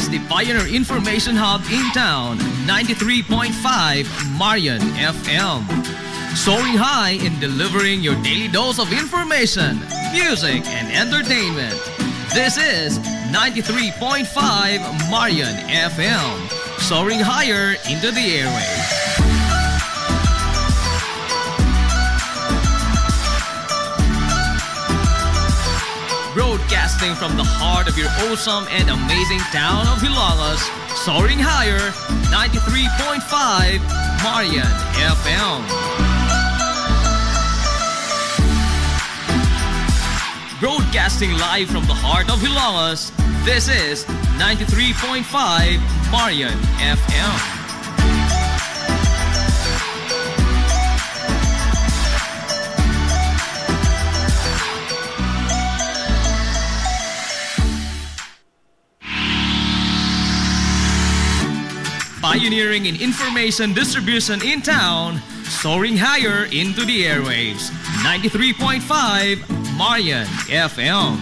is the Pioneer Information Hub in town, 93.5 Marian FM. Soaring high in delivering your daily dose of information, music, and entertainment. This is 93.5 Marian FM. Soaring higher into the airwaves. Broadcasting from the heart of your awesome and amazing town of Hilangas, soaring higher, 93.5 Marian FM. Broadcasting live from the heart of Hilangas, this is 93.5 Marian FM. Pioneering in information distribution in town, soaring higher into the airwaves. 93.5 Marian FM.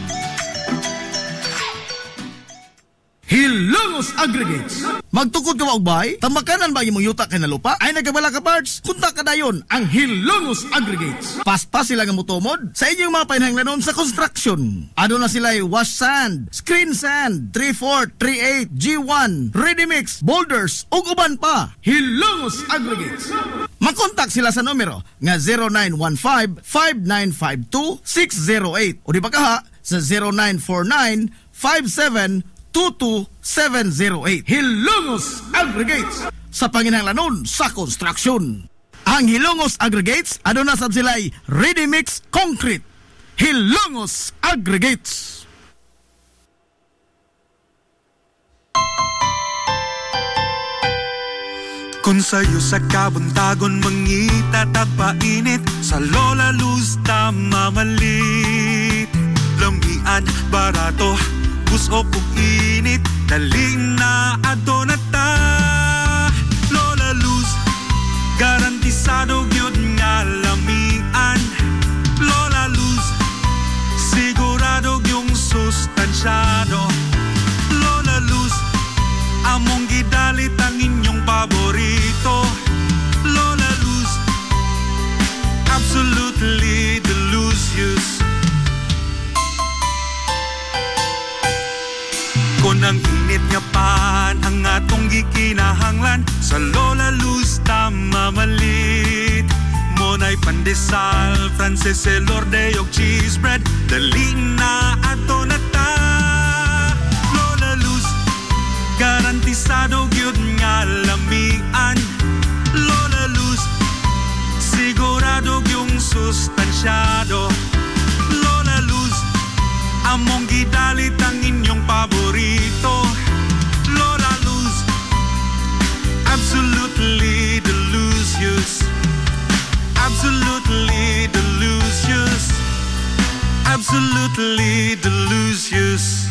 Hilongos Aggregates. Magtukod ka maubay? Tambakanan ba imong yuta kay na lupa? Ay nagkabala ka parts? Kunta ka dayon ang Hilongos Aggregates. Paspas sila nga mutumod sa inyong mga painahanglanon sa construction. Ano na sila wash sand, screen sand, 3/4, 3/8, G1, ready mix, boulders, ug uban pa. Hilongos Aggregates. Makontak sila sa numero nga 0915-5952-608 o di ba kaha sa 0949-5722-708. Hilongos Aggregates sa panginahanglanon sa construction. Ang Hilongos Aggregates, ano na sab sila'y ready mix concrete. Hilongos Aggregates. Kung sa'yo sa kabuntagon mangita tagpainit, sa Lola Luz mamalit. Lamian, barato, gusto kong init, daling na ato na ta. Lola Luz, garantisado yun nga lamian. Lola Luz, sigurado yung sustansyado. Lola Luz, among gidalit ang inyong paborito. Lola Luz, absolutely delicious. Kung ang init nga pan ang atong gikinahanglan, sa Lola Luz mamalit. Monay pandesal, Frances Elorde og cheese bread, dali na ato na ta. Lola Luz, garantisado gyud nga lamian. Lola Luz, sigurado yung sustansyado. Lola Luz, among gidalit ang inyong paborito. Lola Luz, absolutely delicious. Absolutely delicious. Absolutely delicious.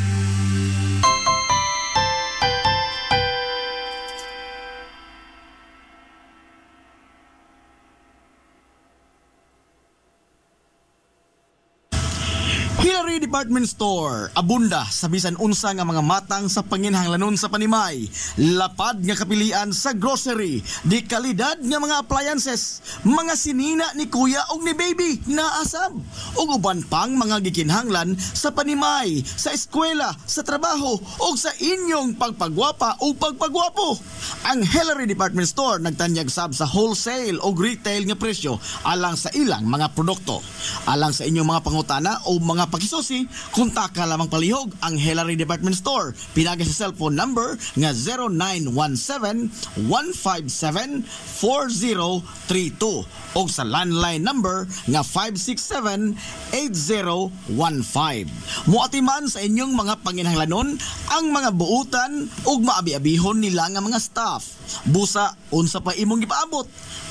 Hillary Department Store, abunda sa bisan unsa nga mga matang sa panginahanglanon sa panimay. Lapad nga kapilian sa grocery, di kalidad nga mga appliances, mga sinina ni kuya og ni baby naasab, ug uban pang mga gikinahanglan sa panimay, sa eskwela, sa trabaho ug sa inyong pagpagwapa o pagpagwapo. Ang Hillary Department Store nagtanyag sab sa wholesale o retail nga presyo alang sa ilang mga produkto. Alang sa inyong mga pangutana o mga pakisusi, kuntaka lamang palihog ang Hillary Department Store. Pinagi sa cellphone number nga 0917-157-4032 o sa landline number nga 567-8015. Muatiman sa inyong mga panginahanglanon ang mga buutan ug maabi-abihon nila nga mga staff. Busa, unsa pa imong gipaabot?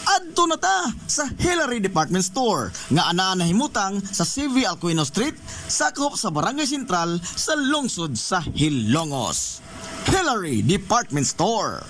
Adto na ta sa Hillary Department Store nga anaa nahimutang sa CV Alcuino Street, sakop sa Barangay Sentral sa lungsod sa Hilongos. Hillary Department Store.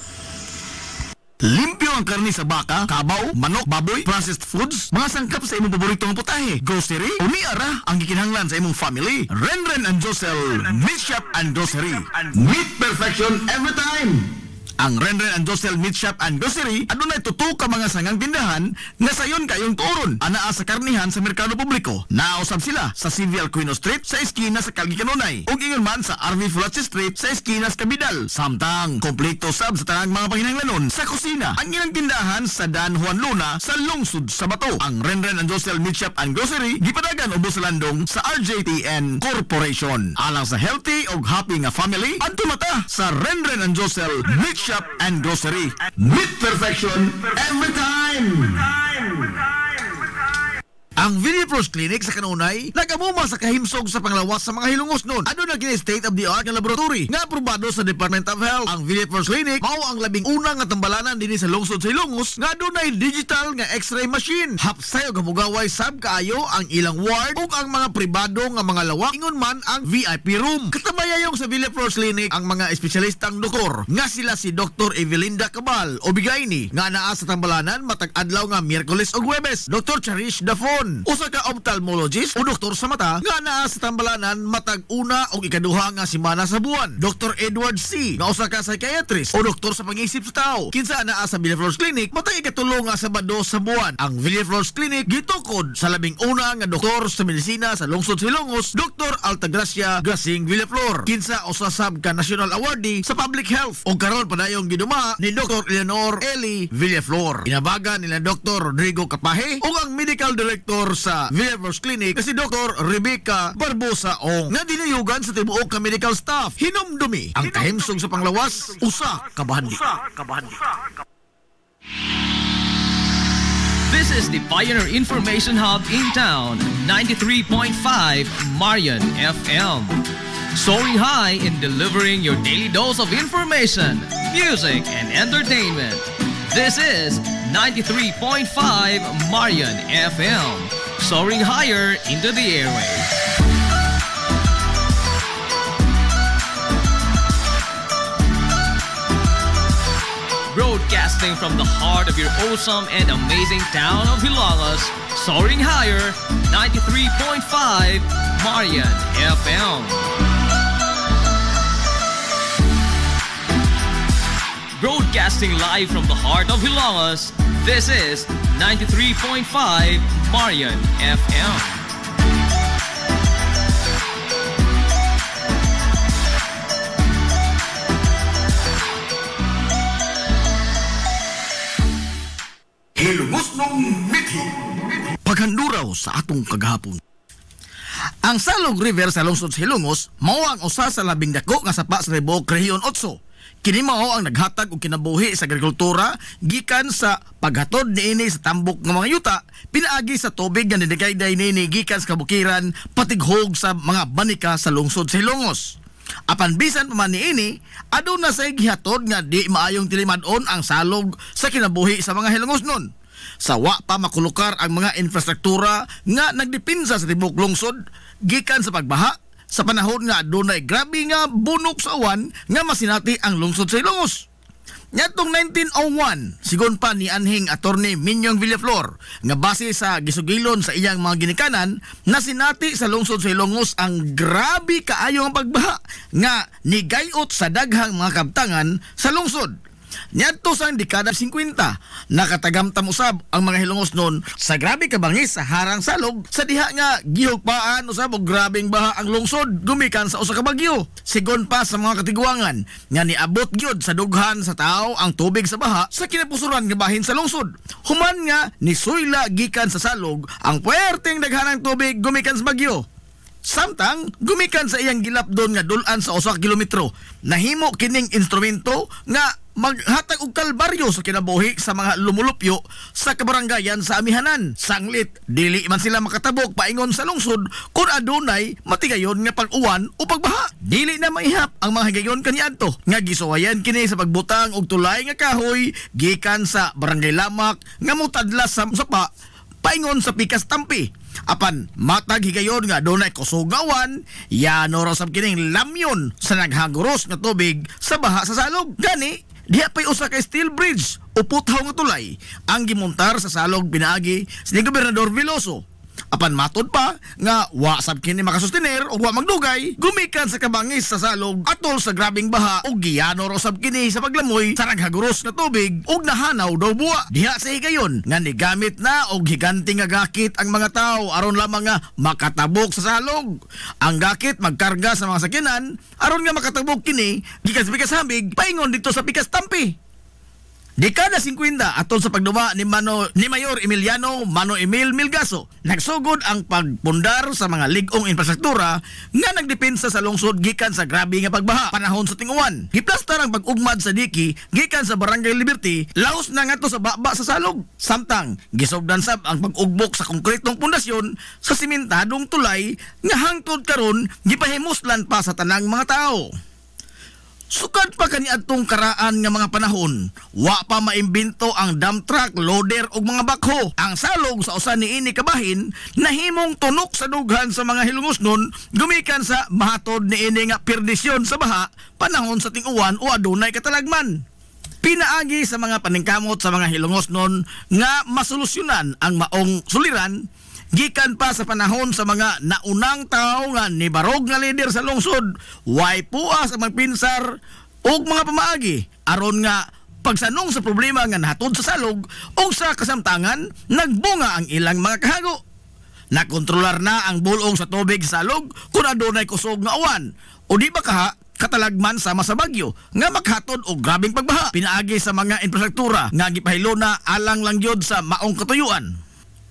Limpyo ang karni sa baka, kabaw, manok, baboy, processed foods, mga sangkap sa imong paboritong putahe, grocery, umiara ang gikinahanglan sa imong family. Renren and Josel, Meat Shop and Grocery. Meat perfection every time! Ang Renren and Josel Meat Shop and Grocery adunay tuto ka mga sangang tindahan nga sayon kayong turon anaa sa karnihan sa merkado publiko. Nausab sila sa CVL Quino Street sa eskina sa Calgary Kanunay ug ingon man sa RV Fulache Street sa eskina sa Cabidal. Samtang kompleto sab sa tanang mga panginahanglanon sa kusina. Ang ilang tindahan sa Dan Juan Luna sa lungsod sa Bato. Ang Renren and Josel Meat Shop and Grocery gipadagan ubos sa landong sa RJTN Corporation. Alang sa healthy ug happy nga family adto mata sa Renren and Josel Meat Shop and Grocery. Meat perfection every time! Ang Villaflores Clinic sa Kanunay nagamuma sa kahimsog sa panglawas sa mga hilungos nun. Ano na gini state-of-the-art nga laboratory nga aprobado sa Department of Health. Ang Villaflores Clinic mao ang labing unang nga tambalanan dinhi sa lungsod sa Hilongos nga dunay digital nga x-ray machine. Hapsayo gamugaway sab kaayo ang ilang ward ug ang mga pribado nga mga lawak ingon man ang VIP room. Katabayayong sa Villaflores Clinic ang mga espesyalistang doktor nga sila si Dr. Evelinda Cabal o Bigayni nga naa sa tambalanan matag adlaw nga Miyerkules ug Huwebes. Dr. Cherish Dafon, usa ka ophthalmologist o doktor sa mata nga naa sa tambalanan matag una o ikaduha nga semana sa buwan. Dr. Edward C. nga usa ka psychiatrist o doktor sa pag-iisip sa tao kinsa naa sa Villaflores Clinic matag ikatulo nga Sabado sa buwan. Ang Villaflores Clinic gitukod sa labing una nga doktor sa medisina sa lungsod sa Hilongos, Dr. Altagracia Grasing Villaflor kinsa usa sab ka national awardee sa public health o karon padayong giduma ni Dr. Eleanor Eli Villaflor. Inabagan nila Dr. Rodrigo Capaje o ang medical director sa Villaflores Clinic si Dr. Rebecca Barbosa Ong nga dinayugan sa tibuok ka medical staff. Hinumdumi ang kahimsog sa panglawas usa ka bahandi. This is the Pioneer Information Hub in town, 93.5 Marian FM. Soaring high in delivering your daily dose of information, music, and entertainment. This is 93.5 Marian FM, soaring higher into the airwaves. Broadcasting from the heart of your awesome and amazing town of Hilagas, soaring higher, 93.5 Marian FM. Broadcasting live from the heart of Hilagas, this is 93.5 Marian FM. Hilongos nung mithi. Paghanduraw sa atong kagahapon. Ang Salog River sa lungsod sa Hilongos mao ang usa sa labing dako nga sapa sa Ribok Rehiyon 8. Kini mao ang naghatag og kinabuhi sa agrikultura gikan sa paghatod niini sa tambok ng mga yuta pinaagi sa tubig nga nidagayday niini gikan sa kabukiran patighog sa mga banika sa lungsod sa Hilongos. Apan bisan pa man niini aduna say gihatod nga di maayong tilimadon ang salog sa kinabuhi sa mga Hilongos nun. Sawa pa makulukar ang mga infrastruktura nga nagdipinsa sa tibok lungsod gikan sa pagbaha sa panahon nga adunay grabe nga bunok sa uwan nga masinati ang lungsod sa Hilongos. Nyatong 1901, sigon pa ni anhing attorney Minyong Villaflor nga base sa gisugilon sa iyang mga ginikanan na sinati sa lungsod sa Hilongos ang grabe kaayo ang pagbaha nga nigayot sa daghang mga kabtangan sa lungsod. Nyadto sa dekada 50, nakatagamtam usab ang mga Hilongos noon sa grabe kabangis sa harang salog sa diha nga gihugpaan usab og grabeng baha ang lungsod gumikan sa usa ka bagyo. Sigon pa sa mga katigwangan nga niabot gyud sa dughan sa tao ang tubig sa baha sa kinapusuran nga bahin sa lungsod. Human nga nisuyla gikan sa salog ang puwerteng daghanang tubig gumikan sa bagyo. Samtang gumikan sa iyang gilapdon nga dulan sa usa ka kilometro, nahimo kining instrumento nga maghatag og kalbaryo sa kinabuhi sa mga lumulupyo sa kabarangayan sa amihanan. Sanglit, dili man sila makatabok paingon sa lungsod kung adunay matigayon nga pag-uwan o pagbaha. Dili na maihap ang mga higayon kaniadto nga gisuwayan kini sa pagbutang og tulay nga kahoy gikan sa barangay Lamak nga mutadlas sa sapa paingon sa Pikas Tampi. Apan matag higayon nga dunay kusog nga uwan, yano raw sab kining lamyon sa naghaguros nga tubig sa baha sa salog. Gani Diha pa'y usa ka steel bridge o puthaw nga tulay ang gimontar sa salog pinaagi sa Gobernador Veloso. Apan matod pa nga wa sab kini makasustener o wa magdugay gumikan sa kabangis sa salog atol sa grabing baha ug giyano ro sab kini sa paglamoy sa naghaguros nga tubig ug nahanaw daw buwa. Diha sa higayon nga nigamit na og higanting nga gakit ang mga tawo aron lamang nga makatabok sa salog. Ang gakit magkarga sa mga sakyanan aron nga makatabok kini gikan sa pikas Hambig paingon dito sa pikas Tampi. Dekada 50 atol sa pagduma ni Mayor Emiliano Mano Emil Milgaso, nagsugod ang pagpundar sa mga ligong infrastruktura nga nagdepensa sa lungsod gikan sa grabe nga pagbaha panahon sa ting-uwan. Giplastar ang pag-ugmad sa diki gikan sa Barangay Liberty laos na ngadto sa baba sa salog. Samtang gisugdan sab ang pag-ugbok sa konkretong pundasyon sa simentadong tulay nga hangtod karon gipahimuslan pa sa tanang mga tao. Sukad pa kaniadtong karaan nga mga panahon, wa pa maimbento ang dump truck, loader ug mga bakho. Ang salog sa usa niini kabahin nahimong tunok sa dughan sa mga hilungosnon gumikan sa mahatod niini nga perdisyon sa baha panahon sa ting-uwan o adunay katalagman. Pinaagi sa mga paningkamot sa mga hilungosnon nga masolusyonan ang maong suliran gikan pa sa panahon sa mga naunang tao nga nibarog nga leader sa lungsod, way puas ang magpinsar og mga pamaagi aron nga pagsanong sa problema nga nahatod sa salog o sa kasamtangan nagbunga ang ilang mga kahago. Nakontrolar na ang bulong sa tubig sa salog kung adunay kusog nga awan o di ba katalagman sama sa bagyo nga maghatod og grabing pagbaha. Pinaagi sa mga infrastruktura nga gipahilo na alang lang gyud sa maong katuyuan.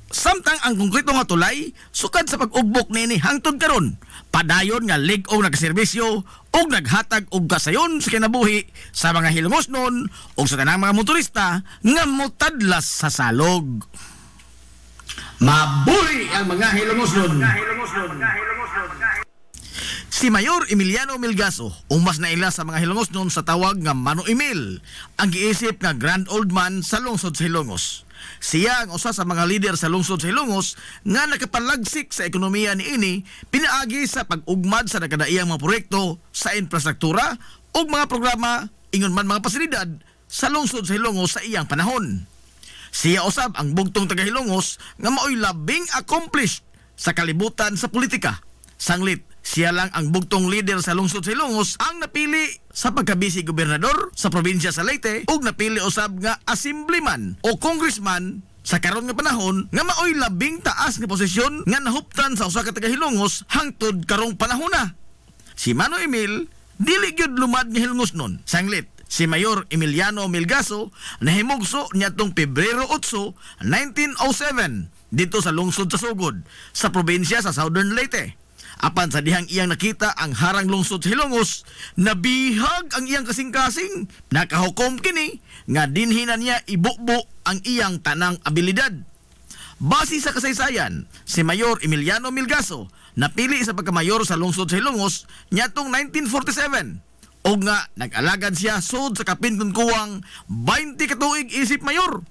Samtang ang konkreto nga tulay sukad sa pag-ugbok nini hangtod karon padayon nga lig-ong nagserbisyo ug naghatag og kasayon sa kinabuhi sa mga hilungosnon ug sa tanang mga motorista nga motadlas sa salog. Mabuhi ang mga hilungosnon. Si Mayor Emiliano Milgaso, umas na ila sa mga hilungosnon sa tawag nga Mano Emil, ang giisip nga grand old man sa lungsod sa Hilongos. Siya ang usa sa mga leader sa lungsod sa Hilongos nga nakapalagsik sa ekonomiya niini pinaagi sa pag-ugmad sa nakadaiyang mga proyekto sa infrastruktura ug mga programa ingon man mga pasilidad sa lungsod sa Hilongos sa iyang panahon. Siya usab ang bugtong taga Hilongos nga maoy labing accomplished sa kalibutan sa politika. Sanglit siya lang ang bugtong leader sa lungsod sa Hilongos ang napili sa pagkabisi gobernador sa probinsya sa Leyte ug napili usab nga assemblyman o congressman sa karon nga panahon nga maoy labing taas nga posisyon nga nahuptan sa usa ka taga Hilongos hangtod karong panahona. Si Mano Emil dili gyud lumad nga Hilongosnon. Sanglit si Mayor Emiliano Milgaso nahimugso niadtong Pebrero 8, 1907 dito sa lungsod sa Sugod sa probinsya sa Southern Leyte. Apan sa dihang iyang nakita ang harang lungsod sa Hilongos, nabihag ang iyang kasing-kasing. Nakahukom kini nga dinhinan niya ibukbo ang iyang tanang abilidad. Base sa kasaysayan, si Mayor Emiliano Milgaso napili sa pagkamayor sa lungsod sa Hilongos niadtong 1947. O nga nag-alagad siya sud sa kapintong kuwang 20 katuig isip mayor.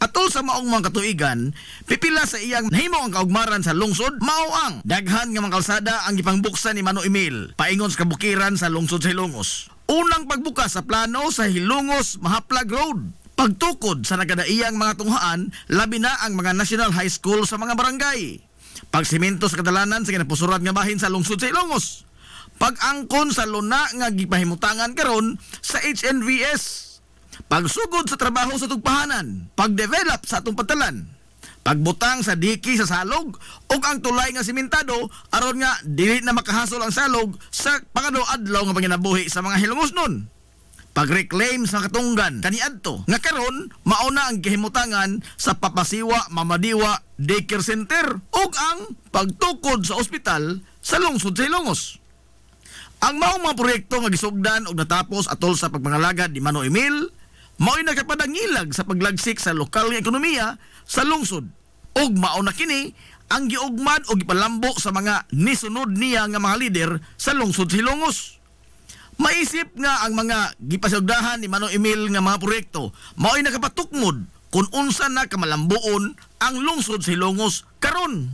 Atol sa maong mga katuigan, pipila sa iyang nahimo ang kaugmaran sa lungsod, mao ang daghan nga mga kalsada ang gipangbuksan ni Mano Emil paingon sa kabukiran sa lungsod sa Hilongos. Unang pagbukas sa plano sa Hilongos Mahaplag Road. Pagtukod sa nagkadaiyang mga tunghaan, labi na ang mga National High School sa mga barangay. Pagsimento sa kadalanan sa kinapusuran nga bahin sa lungsod sa Hilongos. Pag-angkon sa luna nga gipahimutangan karon sa HNVS. Pagsugod sa trabaho sa tugpahanan, pagdevelop sa atong patalan, pagbutang sa diki sa salog ug ang tulay nga simentado aron nga dili na makahasol ang salog sa pangado-adlaw nga panginabuhi sa mga Hilongosnon. Pag-reclaim sa katunggan kaniadto nga karon mao na ang kahimutangan sa Papasiwa Mamadiwa Daycare Center ug ang pagtukod sa ospital sa lungsod sa Hilongos. Ang maong mga proyekto nga gisugdan ug natapos atol sa pagpangalagad ni Mano Emil mao'y nakapadangilag sa paglagsik sa lokal nga ekonomiya sa lungsod. Ug mao na kini ang giugmad o gipalambo sa mga nisunod niya nga mga lider sa lungsod sa Hilongos. Maisip nga ang mga gipasugdahan ni Mano Emil nga mga proyekto mao'y nakapatukmod kung unsa na kamalambuon ang lungsod sa Hilongos karon.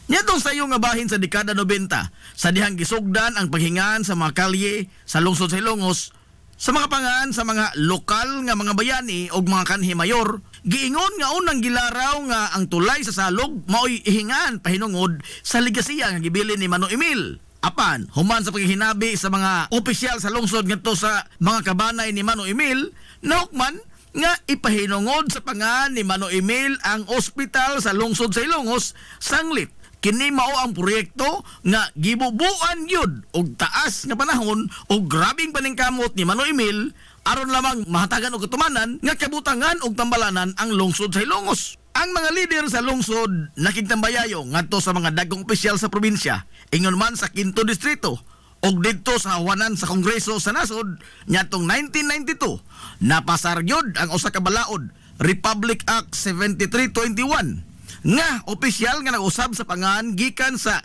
Nitong sayo nga bahin sa dekada 90 sa dihang gisugdan ang paghingaan sa mga kalye sa lungsod sa Hilongos, Sa mga pangan sa mga lokal nga mga bayani o mga kanhi mayor, giingon nga unang gilaraw nga ang tulay sa salog mao'y ihingan pahinungod sa ligasiya nga gibilin ni Manong Emil. Apan, human sa paghihinabi sa mga opisyal sa lungsod ngadto sa mga kabanay ni Manong Emil, nahukman nga ipahinungod sa pangan ni Manong Emil ang ospital sa lungsod sa Ilongos sanglit. Kini mao ang proyekto nga gibubuan gyud og taas nga panahon og grabing paningkamot ni Manong Emil aron lamang mahatagan og katumanan nga kabutangan og tambalanan ang lungsod sa Ilongos. Ang mga lider sa lungsod nakigtambayayo ngadto sa mga dagkong opisyal sa probinsya, ingon man sa 5th distrito og didto sa hawanan sa Kongreso sa nasod niadtong 1992. Napasar gyud ang usa ka balaod, Republic Act 7321. Nga opisyal nga nag-usab sa pangan gikan sa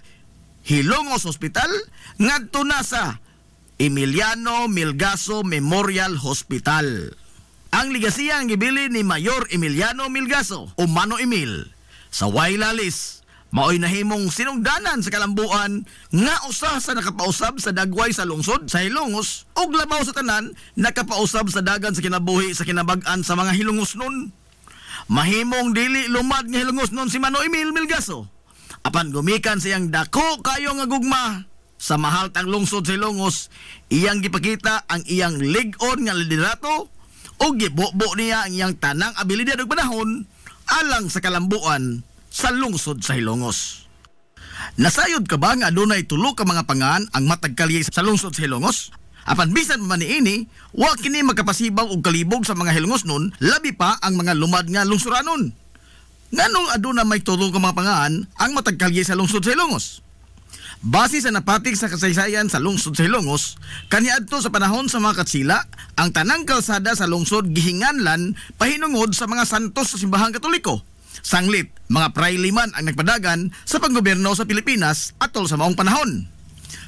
Hilongos Hospital ngadto na sa Emiliano Milgaso Memorial Hospital. Ang ligasiya ang gibili ni Mayor Emiliano Milgaso o Manong Emil sa Wailalis mao'y nahimong sinungdanan sa kalambuan nga usa sa nakapausab sa dagway sa lungsod sa Hilongos ug labaw sa tanan nakapausab sa dagan sa kinabuhi sa kinabag-an sa mga Hilongos nun. Mahimong dili lumad nga Hilongos nun si Manong Emil Milgaso. Apan gumikan siyang dako kayo nga gugma sa mahaltang lungsod sa Hilongos, iyang gipakita ang iyang lig-on nga liderato o gibobo niya ang iyang tanang abilidad ug panahon alang sa kalambuan sa lungsod sa Hilongos. Nasayod ka ba nga adunay tulo ka mga pangan ang matag kalye sa lungsod sa Hilongos? Apan bisan man niini, wa kini magkapasibaw og kalibog sa mga Hilongos nun, labi pa ang mga lumad nga lungsuranon. Nganong aduna may tulo ka mga pangan ang matag kalye sa lungsod sa Hilongos? Base sa napatig sa kasaysayan sa lungsod sa Hilongos, kaniadto sa panahon sa mga katsila, ang tanang kalsada sa lungsod gihinganlan pahinungod sa mga santos sa simbahang Katoliko. Sanglit, mga prayle man ang nagpadagan sa panggobyerno sa Pilipinas atol sa maong panahon.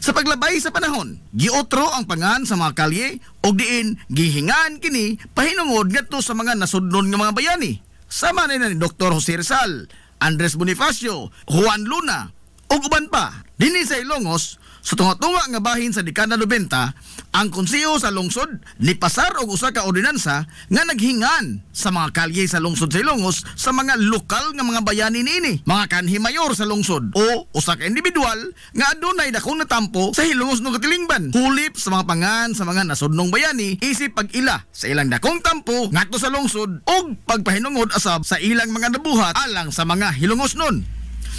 Sa paglabay sa panahon, giotro ang pangan sa mga kalye o diin gihingan kini pahinungod ngadto sa mga nasudnon nga mga bayani. Sama na ni Dr. Jose Rizal, Andres Bonifacio, Juan Luna, ug uban pa. Dinhi sa Ilongos, sa tunga-tunga nga bahin sa dekada 90, ang konseho sa lungsod nipasar og usa ka ordinansa nga naghingan sa mga kalye sa lungsod sa Ilongos sa mga lokal nga mga bayani niini, mga kanhi mayor sa lungsod o usa ka individual nga adunay dakong natampo sa Hilongos no katilingban. Hulip sa mga pangan sa mga nasudnong bayani isip pag-ila sa ilang dakong tampo ngadto sa lungsod ug pagpahinungod asab sa ilang mga nabuhat alang sa mga Hilongos nun.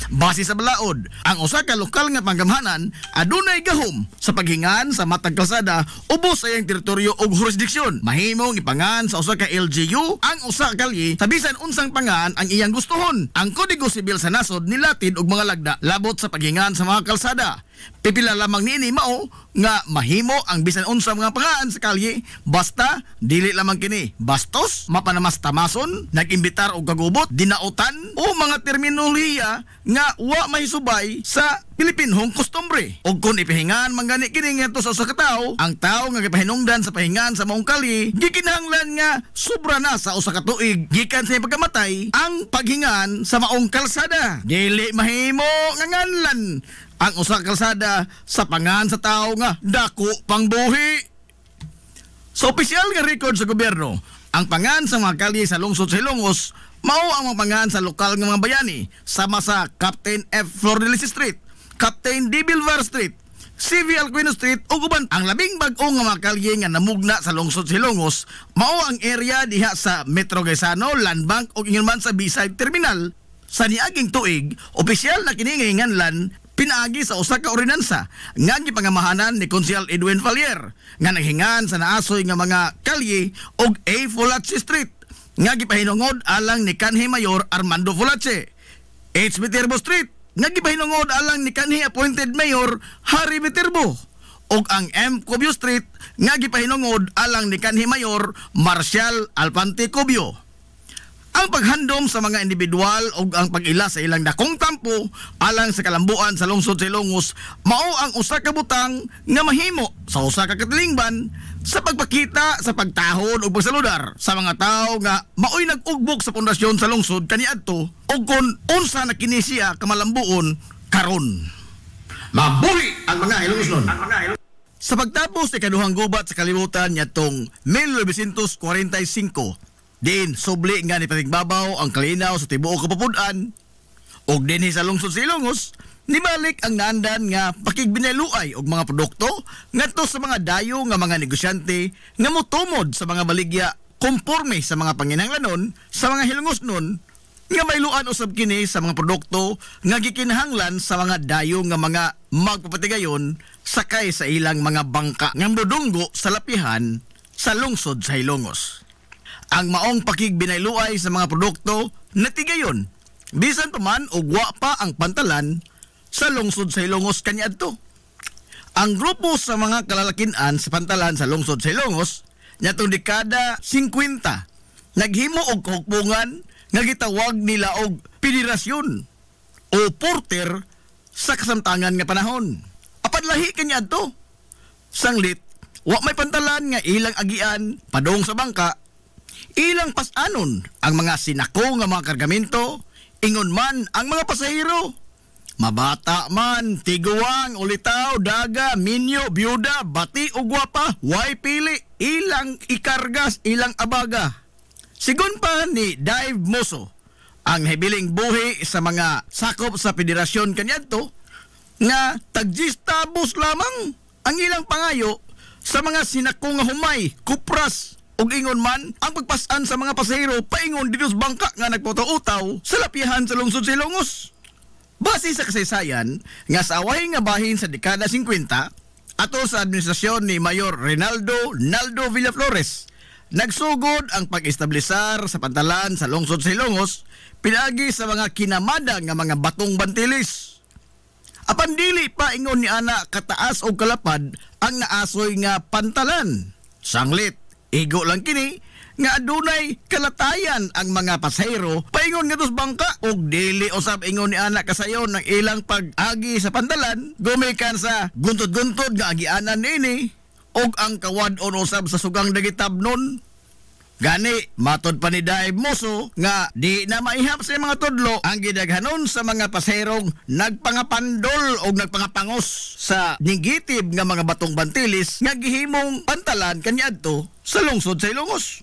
Base sa balaod, ang usa ka lokal nga panggamhanan adunay gahom sa paghingan sa matag kalsada ubos sa iyang teritoryo ug jurisdiksyon. Mahimong ipangan sa usa ka LGU ang usa ka kalye sa bisan unsang pangan ang iyang gustuhon. Ang Kodigo Sibil sa nasod nilatid og mga lagda labot sa paghingan sa mga kalsada. Pipila lamang niini mao nga mahimo ang bisan unsa mga pangaan sa kalye basta dili lamang kini bastos, mapanamastamason, nagimbitar og kagubot, dinautan o mga terminolohiya nga wa mahisubay sa Pilipinhong kostumbre. Og kung ipahingan manggani kini ngadto sa usa ka tawo, ang tawo nga gipahinungdan sa pahingan sa maong kalye gikinahanglan nga sobra na sa usa ka tuig gikan sa pagkamatay ang paghingan sa maong kalsada. Dili mahimo nga nganlan ang usa ka kalsada sa pangan sa tawo nga dako pang buhi. Sa opisyal nga record sa gobyerno, ang pangan sa mga kalye sa lungsod sa Hilongos mao ang mga pangan sa lokal nga mga bayani sama sa Captain F. Flordelis Street, Captain D. Bilvar Street, CV Alcuino Street ug uban. Ang labing bag-o nga mga kalye nga namugna sa lungsod sa Hilongos mao ang area diha sa Metro Gaisano, Land Bank ug ingon man sa B-side terminal. Sa niaging tuig, opisyal na kini nga hinganlan pinaagi sa usa ka ordinansa nga gipangamahanan ni Konsehal Edwin Falier nga naghingan sa naasoy nga mga kalye og A. Fulache Street nga gipahinungod alang ni kanhi Mayor Armando Fulache, H. Viterbo Street nga gipahinungod alang ni kanhi appointed Mayor Harry Viterbo ug ang M. Cubio Street nga gipahinungod alang ni kanhi Mayor Marcial Alpante Cubio. Ang paghandom sa mga individual o ang pag-ila sa ilang dakong tampo alang sa kalambuan sa lungsod sa Ilongos mao ang usa ka butang nga mahimo sa usa ka katilingban sa pagpakita sa pagtahon o pagsaludar sa mga tao nga maoy nag-ugbok sa pundasyon sa lungsod kaniadto o kung unsa na kini siya kamalambuon karon. Mabuhi ang mga Ilongos nun. Sa pagtapos sa ikaduhang gubat sa kalibutan niya tong 1945, din subli nga ni patigbabaw ang kalinaw sa tibuok kapupudan, og dinhi sa lungsod sa Ilongos, nibalik ang naandan nga pakigbinaluay og mga produkto ngadto sa mga dayo nga mga negosyante nga motumod sa mga baligya konporme sa mga panginahanglanon sa mga hilongosnon nga mailuan usab kini sa mga produkto nga gikinahanglan sa mga dayo nga mga magpapatigayon sakay sa ilang mga bangka nga modunggo sa lapihan sa lungsod sa Hilongos. Ang maong pakigbinayluay sa mga produkto natigayon bisan pa man og wa pa ang pantalan sa lungsod sa Hilongos kaniadto. Ang grupo sa mga kalalakian sa pantalan sa lungsod sa Hilongos nyatong dekada 50 naghimo og kahukpungan nga gitawag nila og federasyon o porter sa kasamtangan nga panahon. Apan lahi kaniadto. Sanglit wa may pantalan nga ilang agian padung sa bangka, ilang pasanon ang mga sinako nga mga kargamento, ingon man ang mga pasahero. Mabata man, tiguang, ulitaw, daga, minyo, byuda, bati o gwapa, way pili, ilang ikargas, ilang abaga. Sigun pa ni Dave Moso, ang nahibiling buhi sa mga sakop sa federasyon kaniadto, nga tagjistabos lamang ang ilang pangayo sa mga sinako nga humay, kupras, ug ingon man ang pagpasan sa mga pasahero paingon dito sa bangka nga nagputaw-utaw sa lapihan sa lungsod sa Ilongos. Base sa kasaysayan nga sa away nga bahin sa dekada 50 ato sa administrasyon ni Mayor Reynaldo Naldo Villaflores, nagsugod ang pag-establisar sa pantalan sa lungsod sa Ilongos pinagi sa mga kinamada nga mga batong bantilis. Apan dili pa ingon ni ana kataas o kalapad ang naasoy nga pantalan. Sanglit, igo lang kini nga adunay kalatayan ang mga pasahero paingon nga dos bangka og dili usab ingon ni ana kasayon ng ilang pag-agi sa pantalan gumikan sa guntod-guntod nga agianan nini og ang kawad-on usab sa sugang dagitabnon. Gani, matod pa ni Dave Moso nga di na maihap sa mga tudlo ang gidaghanon sa mga pasaherong nagpangapandol o nagpangapangos sa nigitib nga mga batong bantilis nga gihimong pantalan kaniadto sa lungsod sa Ilongos.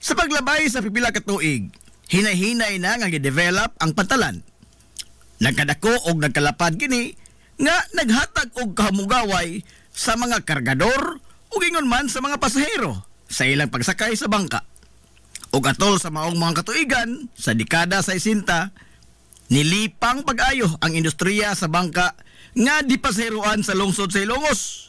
Sa paglabay sa pipila ka tuig, hinay-hinay na nga gidevelop ang pantalan. Nagkadako og nagkalapad kini nga naghatag og kahamugaway sa mga kargador ug ingon man sa mga pasahero sa ilang pagsakay sa bangka. Ug atol sa maong mga katuigan sa dekada 60, nilipang pag-ayo ang industriya sa bangka nga dipaseruan sa lungsod sa Ilongos.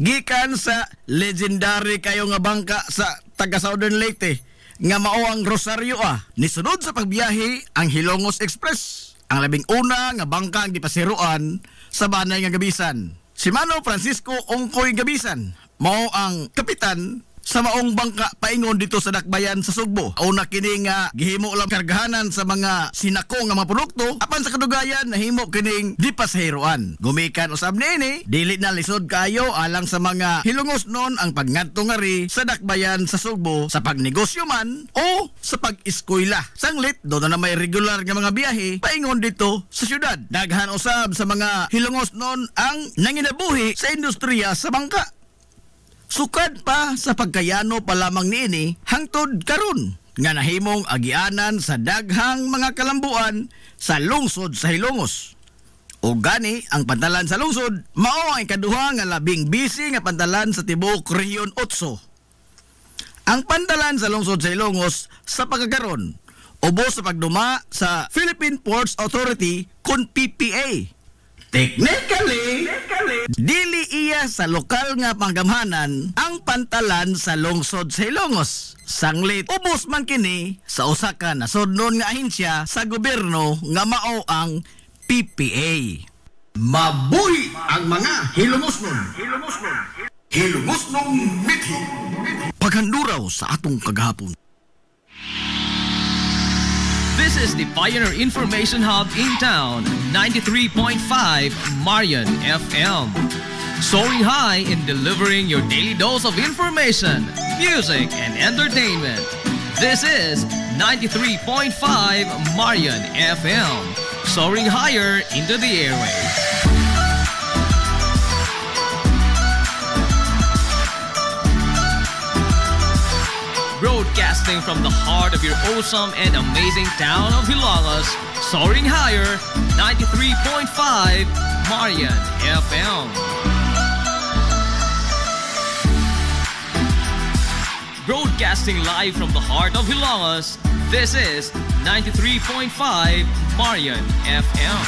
Gikan sa legendary kayo nga bangka sa taga Southern Leyte nga mao ang Rosario nisunod sa pagbiyahe ang Hilongos Express, ang labing una nga bangka ang dipaseruan sa Banay nga Gabisan. Si Mano Francisco Ongkoy Gabisan mao ang kapitan sa maong bangka paingon dito sa Dakbayan sa Sugbo. Una kining gihimo lang kargahanan sa mga sinako nga mga produkto, apan sa kadugayan nahimo kining dipaseroan. Gumikan usab niini, dili na lisod kayo alang sa mga Hilongos non ang pagngadto ngari sa Dakbayan sa Sugbo sa pagnegosyo man o sa pag-eskwela. Sanglit do na may regular nga mga biyahe paingon dito sa syudad. Daghan usab sa mga Hilongos non ang nanginabuhi sa industriya sa bangka. Sukad pa sa pagkayano pa lamang niini hangtod karon nga nahimong agianan sa daghang mga kalambuan sa lungsod sa Hilongos. O gani ang pantalan sa lungsod mao ang ikaduha nga labing busy nga pantalan sa tibuok Rehiyon 8. Ang pantalan sa lungsod sa Hilongos sa pagkakaron ubos sa pagduma sa Philippine Ports Authority kun PPA. Technically, dili iya sa lokal nga panggamhanan ang pantalan sa lungsod sa Hilongos. Sanglit, ubos man kini sa usa ka nasudnon nga ahensya sa gobyerno nga mao ang PPA. Mabuhi ang mga Hilongosnon. Hilongosnon mithi. Paghanduraw sa atong kagahapon. This is the Pioneer Information Hub in town, 93.5 Marian FM. Soaring high in delivering your daily dose of information, music, and entertainment. This is 93.5 Marian FM. Soaring higher into the airwaves. Broadcasting from the heart of your awesome and amazing town of Hilalas, soaring higher, 93.5 Marian FM. Broadcasting live from the heart of Hilalas, this is 93.5 Marian FM.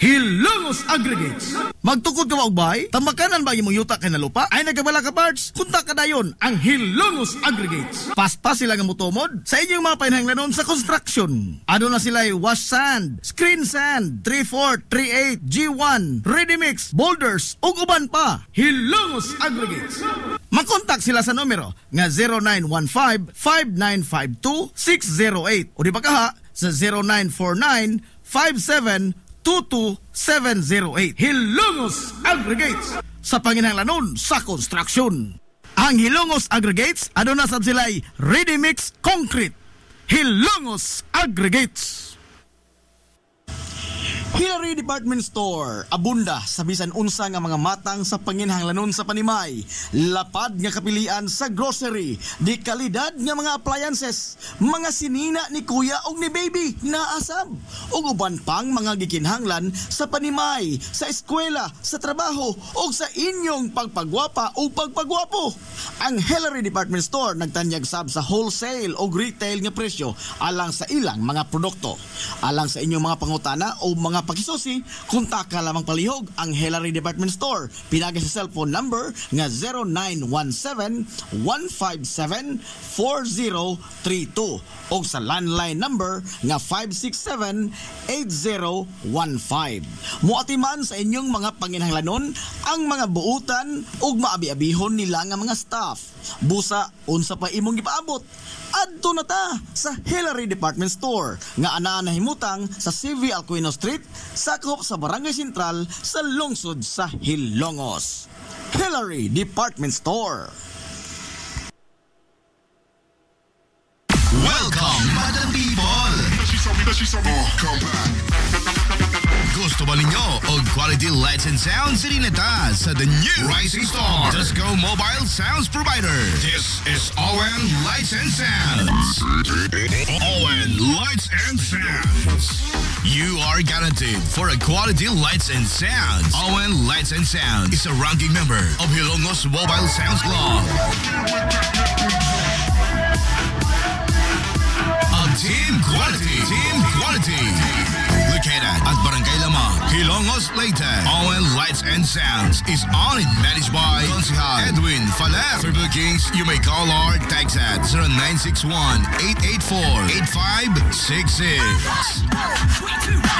Hilongos Aggregates. Magtukod ka maubay? Tamakanan ba imong yuta kay na lupa? Ay nagabala ka parts? Kunta ka dayon ang Hilongos Aggregates. Paspas sila nga mutumod sa inyong mga painahanglanon sa construction. Ano na sila wash sand, screen sand, 3/4, 3/8, G1, ready mix, boulders, ug uban pa. Hilongos Aggregates. Makontak sila sa numero nga 0915-5952-608 o di ba kaha sa 0949-5722-708. Hilongos Aggregates sa panginahanglanon sa construction. Ang Hilongos Aggregates ano na sad sila'y ready mix concrete. Hilongos Aggregates. Hillary Department Store, abunda sa bisan unsa nga mga matang sa panginahanglanon sa panimay, lapad nga kapilian sa grocery, di kalidad nga mga appliances, mga sinina ni kuya og ni baby naasab, ug uban pang mga gikinhanglan sa panimay, sa eskwela, sa trabaho ug sa inyong pagpagwapa o pagpagwapo. Ang Hillary Department Store nagtanyag sab sa wholesale o retail nga presyo alang sa ilang mga produkto. Alang sa inyong mga pangutana o mga pakisusi, kontak ka lamang palihog ang Hillary Department Store. Pinagi sa cellphone number nga 0917-157-4032 o sa landline number nga 567-8015. Muatiman sa inyong mga panginahanglanon ang mga buutan ug maabi-abihon nila nga mga staff. Busa, unsa pa imong gipaabot? Adto na ta sa Hillary Department Store nga anaa nahimutang sa CV Alcuino Street, sakop sa Barangay Sentral sa lungsod sa Hilongos. Hillary Department Store. Welcome, Madam People! Gusto ba ninyo og quality lights and sounds? Sirineta sa the new Rising Star Disco Mobile Sounds Provider. This is ON Lights and Sounds. ON Lights and Sounds. You are guaranteed for a quality lights and sounds. ON Lights and Sounds is a ranking member of Hilongos Mobile Sounds Club. Team Quality. Located at Barangay Lamang, Hilongos, Leyte. ON Lights and Sounds is owned and managed by Consihal Edwin Faler. For bookings, you may call or text at 0961-884-8566.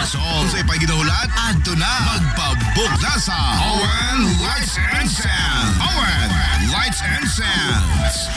So, sa ipaginahulat, adto na magpabook na sa ON Lights and Sounds. ON Lights and Sounds.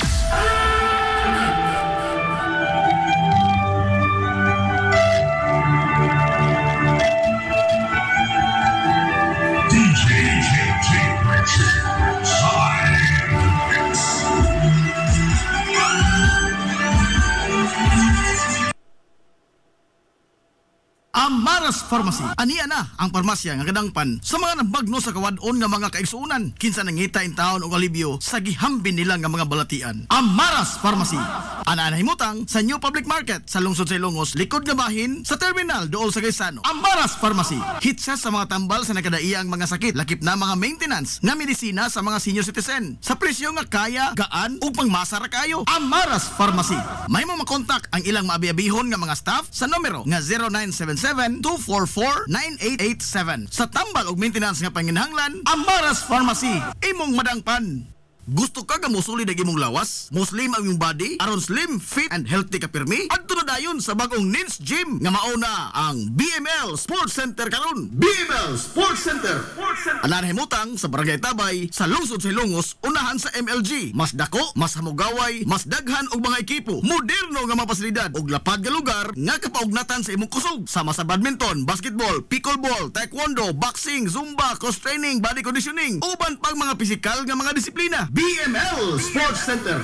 Amaras Pharmacy. Aniya na ang parmasya nga kadangpan sa mga nabagno sa kawadon nga mga kaigsuunan. Kinsa nangita in taon og alibyo sa gihambin nila nga mga balatian. Amaras Pharmacy. Ana nahimutang sa New Public Market sa lungsod sa Ilongos, likod nga bahin sa terminal dool sa Gaisano. Amaras Pharmacy. Hitsa sa mga tambal sa nakadaiang mga sakit, lakip na mga maintenance nga medisina sa mga senior citizen. Sa presyo nga kaya, gaan ug pangmasa ra kayo. Amaras Pharmacy. May mo makontak ang ilang maabi-abihon nga mga staff sa numero nga 0977-244-9887. Sa tambal og maintenance nga panginahanglan, Amaras Pharmacy. Imong madangpan. Gusto ka gamusulid ang imong lawas? Muslim ang imong body? Aron slim, fit, and healthy ka pirmi? Adto na dayon sa bagong Nins Gym nga mauna ang BML Sports Center karon. BML Sports Center. Ananahimutang sa Barangay Tabay sa lungsod sa Hilongos, unahan sa MLG. Mas dako, mas hamugaway, mas daghan og mga ekipo. Moderno nga mga pasilidad og lapad nga lugar nga kapaugnatan sa imong kusog. Sama sa badminton, basketball, pickleball, taekwondo, boxing, zumba, cross training, body conditioning, uban pang mga pisikal nga mga disiplina. BML Sports Center.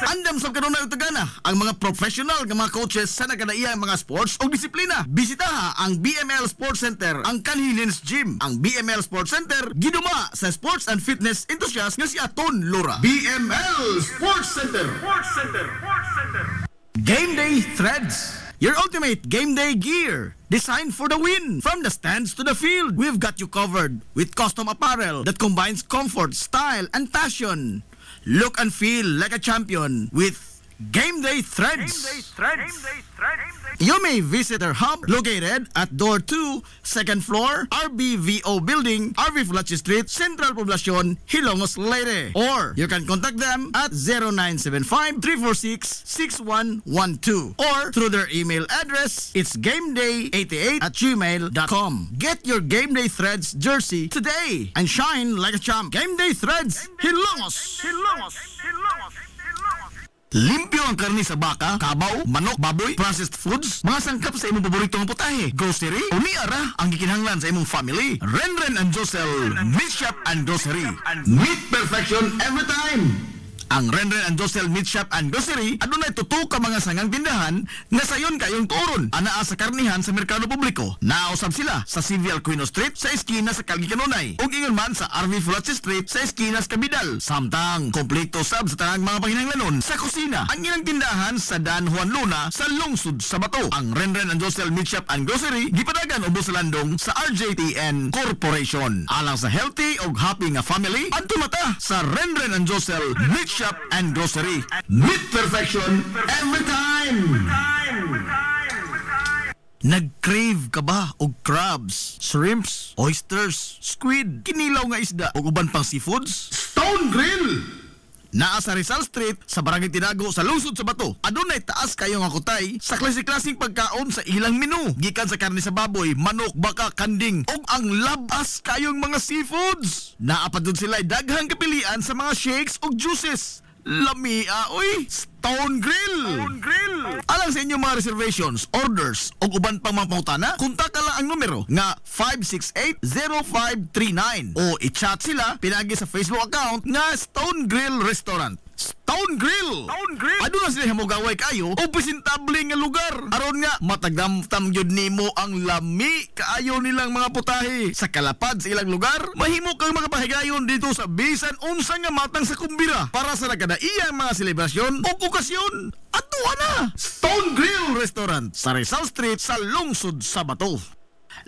Andam sa kanunay utagana ang mga professional nga mga coaches sa nagkadaiyang mga sports o disiplina. Bisitaha ang BML Sports Center, ang Convenience Gym. Ang BML Sports Center giduma sa sports and fitness enthusiast nga si Aton Lora. BML Sports Center. Game Day Threads, your ultimate game day gear, designed for the win. From the stands to the field, we've got you covered with custom apparel that combines comfort, style, and passion. Look and feel like a champion with Game Day Threads. You may visit our hub located at Door 2, 2nd floor, RBVO Building, RV Fulachi Street, Central Poblacion, Hilongos, Leyte. Or you can contact them at 0975-346-6112. Or through their email address, it's gameday88@gmail.com. Get your Game Day Threads jersey today and shine like a champ. Game Day Threads, Hilongos. Limpyo ang karni sa baka, kabaw, manok, baboy, processed foods, mga sangkap sa imong paboritong putahe, grocery, umiara ang gikinahanglan sa imong family. Renren and Josel, Meat Shop and Grocery. Meat perfection every time. Ang Renren and Josel Meat Shop and Grocery adunay tutok ka mga sangang tindahan nga sayon kayong turon anaa sa karnihan sa merkado publiko. Nausab sila sa CVL Quino Street sa eskina sa Kalgi Kanunay ug ingon man sa RV Fulachi Street sa eskina sa Kabidal. Samtang kompleto sab sa tanang mga panginahanglanon sa kusina. Ang ilang tindahan sa Dan Juan Luna sa lungsod sa Bato. Ang Renren and Josel Meat Shop and Grocery gipadagan ubos sa landong sa RJTN Corporation. Alang sa healthy ug happy nga family, adto mata sa Renren and Josel Meat Shop and Grocery. Meat perfection every time. Nag-crave ka ba og crabs, shrimps, oysters, squid, kinilaw nga isda ug uban pang seafoods? Stone Grill! Naa sa Rizal Street sa Barangay Tinago sa lungsod sa Bato. Adunay taas kayo nga kutay sa klase-klaseng pagkaon sa ilang menu. Gikan sa karne sa baboy, manok, baka, kanding ug ang labas kayong mga seafoods. Naapadud sila daghang kapilian sa mga shakes ug juices. Lamia, oy! Stone Grill! Alang sa inyong mga reservations, orders o uban pang mga pangutana, kontak lang ang numero nga 568-0539 o i-chat sila pinagi sa Facebook account nga Stone Grill Restaurant. Stone Grill! Aduna sila hamugaway kayo o presentable nga lugar. Aron nga matagdamtam gyud nimo ang lami kaayo nilang mga putahe. Sa kalapad sa ilang lugar, mahimo kang makapahigayon dito sa bisan unsa nga matang sa kumbira para sa nagkadaiyang mga selebrasyon o okasyon. Atuwa na! Stone Grill Restaurant sa Rizal Street sa lungsod sa Bato.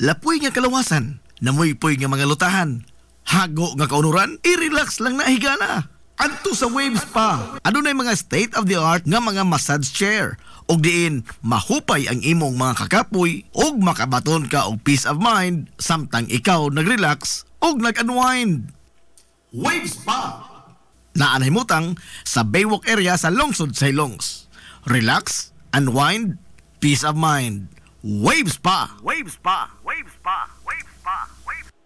Lapoy nga kalawasan, namoy-poy nga mga lutahan, hago nga kaunuran, i-relax lang na higana. Adto sa Waves Spa, adunay mga state-of-the-art nga mga massage chair ug diin mahupay ang imong mga kakapoy ug makabaton ka og peace of mind samtang ikaw nag-relax ug nag-unwind. Waves Spa naanay mutang sa Baywalk area sa lungsod sa Hilongs. Relax, unwind, peace of mind. Waves Spa.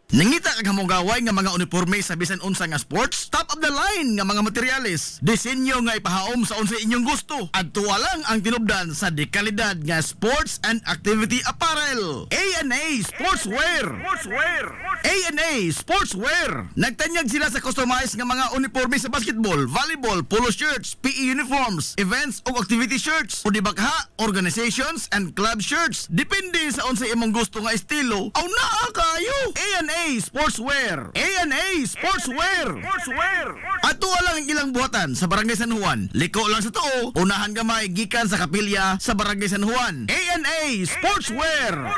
Nangita kag hamugaway nga mga uniforme sa bisan unsa nga sports, top of the line nga mga materyales, disenyo nga ipahaom sa unsa inyong gusto. Adtuwa lang ang tinubdan sa dekalidad nga sports and activity apparel. A&A Sportswear. A&A Sportswear. Nagtanyag sila sa customized nga mga uniforme sa basketball, volleyball, polo shirts, PE uniforms, events ug activity shirts, o dibakha, organizations and club shirts. Depende sa unsa imong gusto nga estilo. Aw naa kayo. A&A Sportswear. A&A Sportswear. Ato lang ang ilang buhatan sa Barangay San Juan. Liko lang sa tuo, unahan gamay gikan sa kapilya sa Barangay San Juan. A&A Sportswear.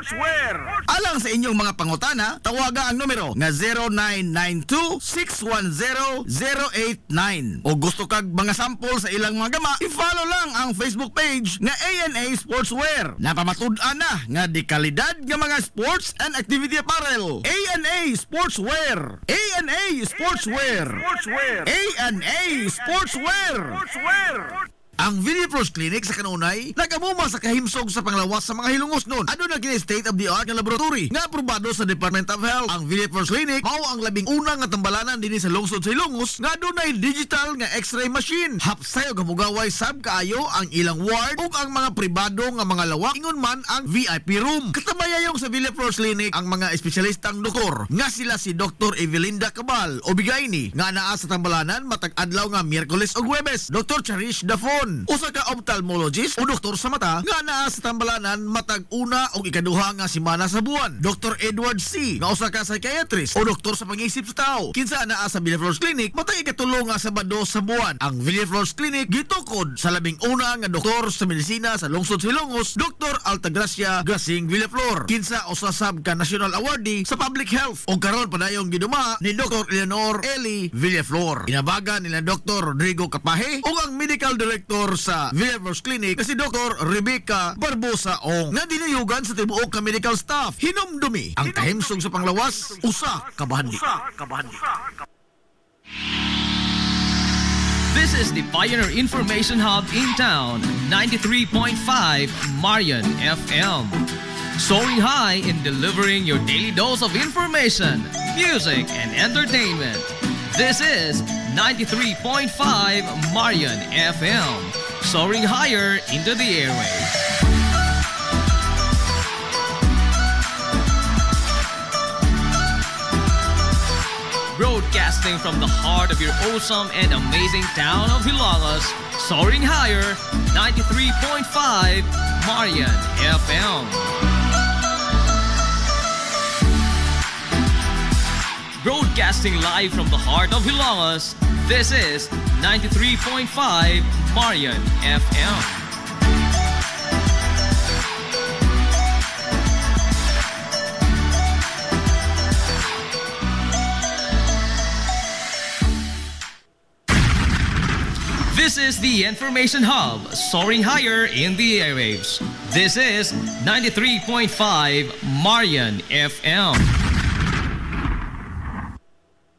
Alang sa inyong mga pangutana, tawaga ang numero nga 0992-610-089. O gusto kag mga sample sa ilang mga gama, i-follow lang ang Facebook page nga A&A Sportswear. Napamatud-an na nga di kalidad nga mga sports and activity apparel. A&A Sportswear. A&A Sportswear. A&A Sportswear. Ang Villaflores Clinic sa kanunay nagamuma sa kahimsog sa panglawas sa mga hilungos nun. Ano na kini state of the art nga laboratory nga aprobado sa Department of Health. Ang Villaflores Clinic mao ang labing una nga tambalanan dinhi sa lungsod sa Ilongos nga dunay digital nga X-ray machine. Hapsay og hamugaway sab kaayo ang ilang ward ug ang mga pribado nga mga lawak ingon man ang VIP room. Katabayayong sa Villaflores Clinic ang mga espesyalistang doktor nga sila si Dr. Evelinda Cabal o Bigayni nga naa sa tambalanan matag adlaw nga Miyerkules ug Huwebes. Dr. Cherish Dafon, usa ka ophthalmologist o doktor sa mata nga naa sa tambalanan matag una ug ikaduha nga semana sa buwan. Dr. Edward C, nga usa ka psychiatrist o doktor sa pag-iisip sa tao. Kinsa naa sa Villaflores Clinic matag ikatulo nga Sabado sa buwan. Ang Villaflores Clinic gitukod sa labing una nga doktor sa medisina sa lungsod sa Ilongos, Dr. Altagracia Grasing Villaflor. Kinsa usasab ka national awardee sa public health o karon padayong giduma ni Dr. Eleanor Eli Villaflor. Inabaga nila Dr. Rodrigo Capahe o ang medical director sa Villaflores Clinic na si Dr. Rebecca Barbosa Ong na dinayugan sa tibuok ka medical staff. Hinumdumi ang kahimsog sa panglawas usa ka bahandi. This is the Pioneer Information Hub in town, 93.5 Marian FM. Soaring high in delivering your daily dose of information, music, and entertainment. This is 93.5 Marian FM. Soaring higher into the airwaves. Broadcasting from the heart of your awesome and amazing town of Hilagas, soaring higher, 93.5 Marian FM. Broadcasting live from the heart of Hilagas, this is 93.5 Marian FM. This is the Information Hub, soaring higher in the airwaves. This is 93.5 Marian FM.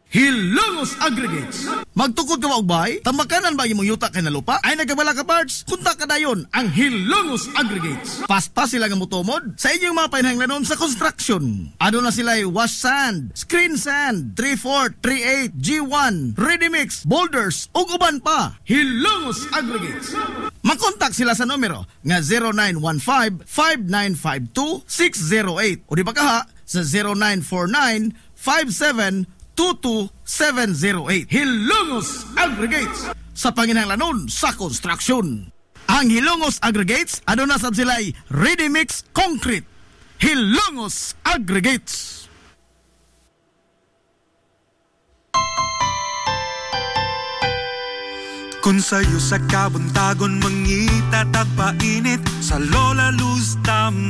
Hilongos Aggregates. Magtukod ka ba og bahay? Tamakanan ba imong yuta kay na lupa? Ay nagabala ka parts? Kunta ka dayon ang Hilongos Aggregates. Pasta sila nga motomod sa inyong mga panahanglanon sa construction. Ano na sila wash sand, screen sand, 3/4, 3/8, G1, ready mix, boulders ug uban pa. Hilongos Aggregates. Makontak sila sa numero nga 0915-5952-608 o di ba kaha sa 0949-5722-708. Hilongos Aggregates sa panginahanglanon sa construction. Ang Hilongos Aggregates aduna sab sila'y ready mix concrete. Hilongos Aggregates. Kung sa'yo sa kabuntagon mangita tagpainit, sa Lola Luz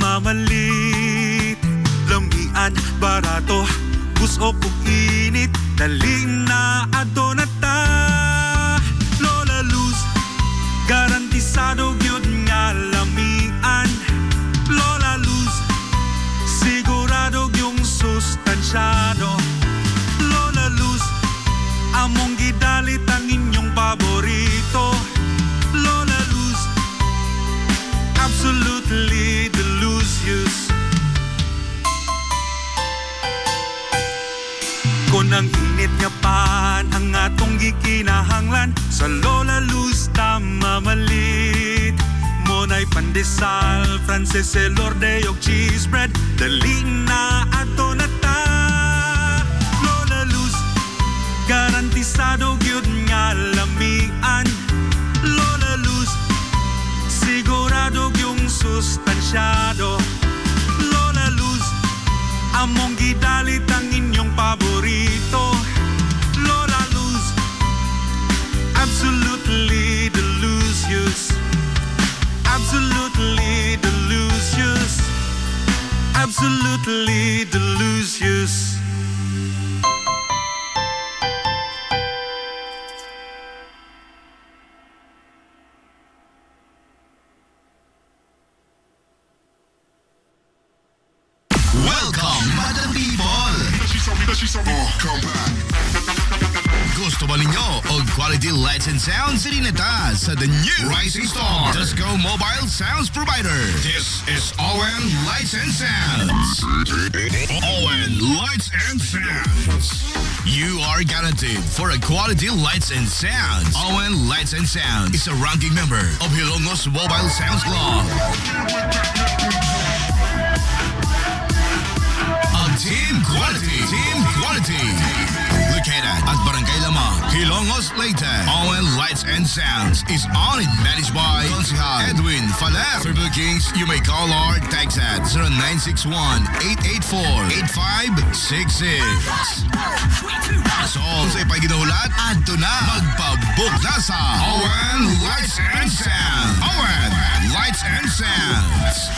mamalit. Lamian, barato, busok ug init, daling na ato na ta. Lola Luz, garantisado gyud nga lamian. Lola Luz, sigurado gyung sustansyado. Lola Luz, among gidalit ang inyong paborito. Lola Luz, absolutely delicious. Kung ang init nga pan ang atong gikinahanglan, sa Lola Luz mamalit. Monay pandesal, Frances Elorde og cheese bread, dali na ato na ta. Lola Luz, garantisado gyud nga lamian. Lola Luz, sigurado gyung sustansyado. Lola Luz, among gidalit ang inyong paborito. Lola Luz, absolutely delicious. Absolutely delicious. Absolutely delicious. Welcome, Madam People! Gusto ba ninyo og quality lights and sounds sa Dineta sa the new Rising Star Disco Mobile Sounds Provider. This is ON Lights and Sounds. ON Lights and Sounds. You are guaranteed for a quality lights and sounds. ON Lights and Sounds is a ranking member of Hilongos Mobile Sounds Club. Team Quality. Located at Barangay Lamang, Hilongos, Leyte. ON Lights and Sounds is owned and managed by Consihal Edwin Falef. For bookings, you may call or text at 0961-884-8566. So, sa ipaginahulat, adto na magpabook na sa ON Lights and Sounds. ON Lights and Sounds.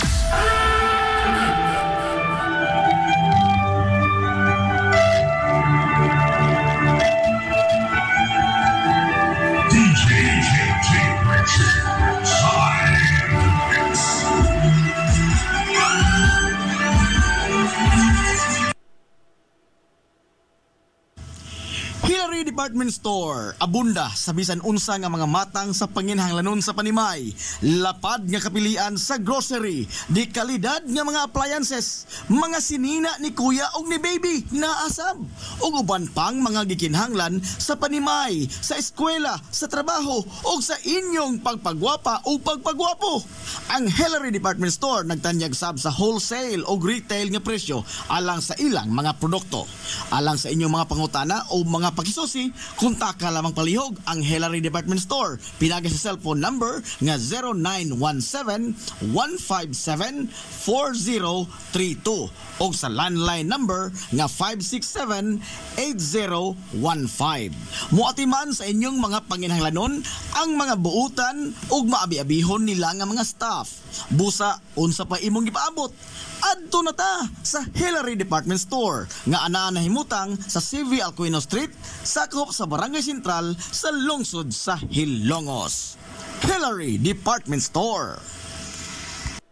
Hillary Department Store, abunda sa bisan unsa nga mga matang sa panginhanglanon sa panimay, lapad nga kapilian sa grocery, di kalidad nga mga appliances, mga sinina ni kuya og ni baby naasab, ug uban pang mga gikinhanglan sa panimay, sa eskwela, sa trabaho ug sa inyong pagpagwapa o pagpagwapo. Ang Hillary Department Store nagtanyag sab sa wholesale o retail nga presyo alang sa ilang mga produkto. Alang sa inyong mga pangutana o mga pakisusi, kontak ka lamang palihog ang Hillary Department Store. Pinagi sa cellphone number nga 0917-157-4032 o sa landline number nga 567-8015. Muatiman sa inyong mga panginhanglanon ang mga buutan ug maabi-abihon nila nga mga staff. Busa, unsa pa imong gipaabot? Adto na ta sa Hillary Department Store nga anaa nahimutang sa CV Alcuino Street, sakop sa Barangay Sentral sa lungsod sa Hilongos. Hillary Department Store.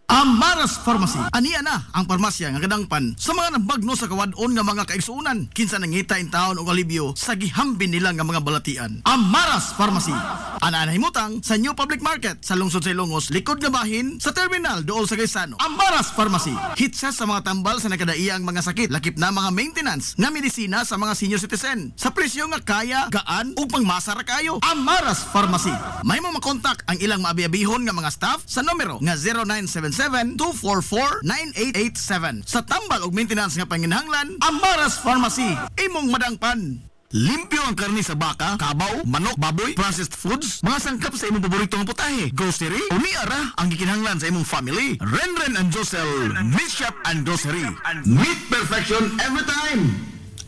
Amaras Pharmacy. Aniya na ang parmasya nga kadangpan sa mga nabagno sa kawadon nga mga kaigsuunan kinsa nangita in taon og alibyo sa gihambin nila nga mga balatian. Amaras Pharmacy. Ana nahimutang sa New Public Market sa lungsod sa Ilongos, likod nga bahin sa terminal dool sa Gaisano. Amaras Pharmacy. Hitsa sa mga tambal sa nakadaiyang mga sakit, lakip na mga maintenance nga medisina sa mga senior citizen sa presyo nga kaya, gaan ug pangmasa ra kayo. Amaras Pharmacy. May mo makontak ang ilang maabi-abihon nga mga staff sa numero nga 0977-244-9887. Sa tambal og maintenance nga panginhanglan, Amaras Pharmacy. Imong madangpan. Limpyo ang karni sa baka, kabaw, manok, baboy, processed foods, mga sangkap sa imong paboritong putahe, grocery, umiara ang gikinahanglan sa imong family. Renren and Josel, Meat Shop and Grocery. Meat perfection every time.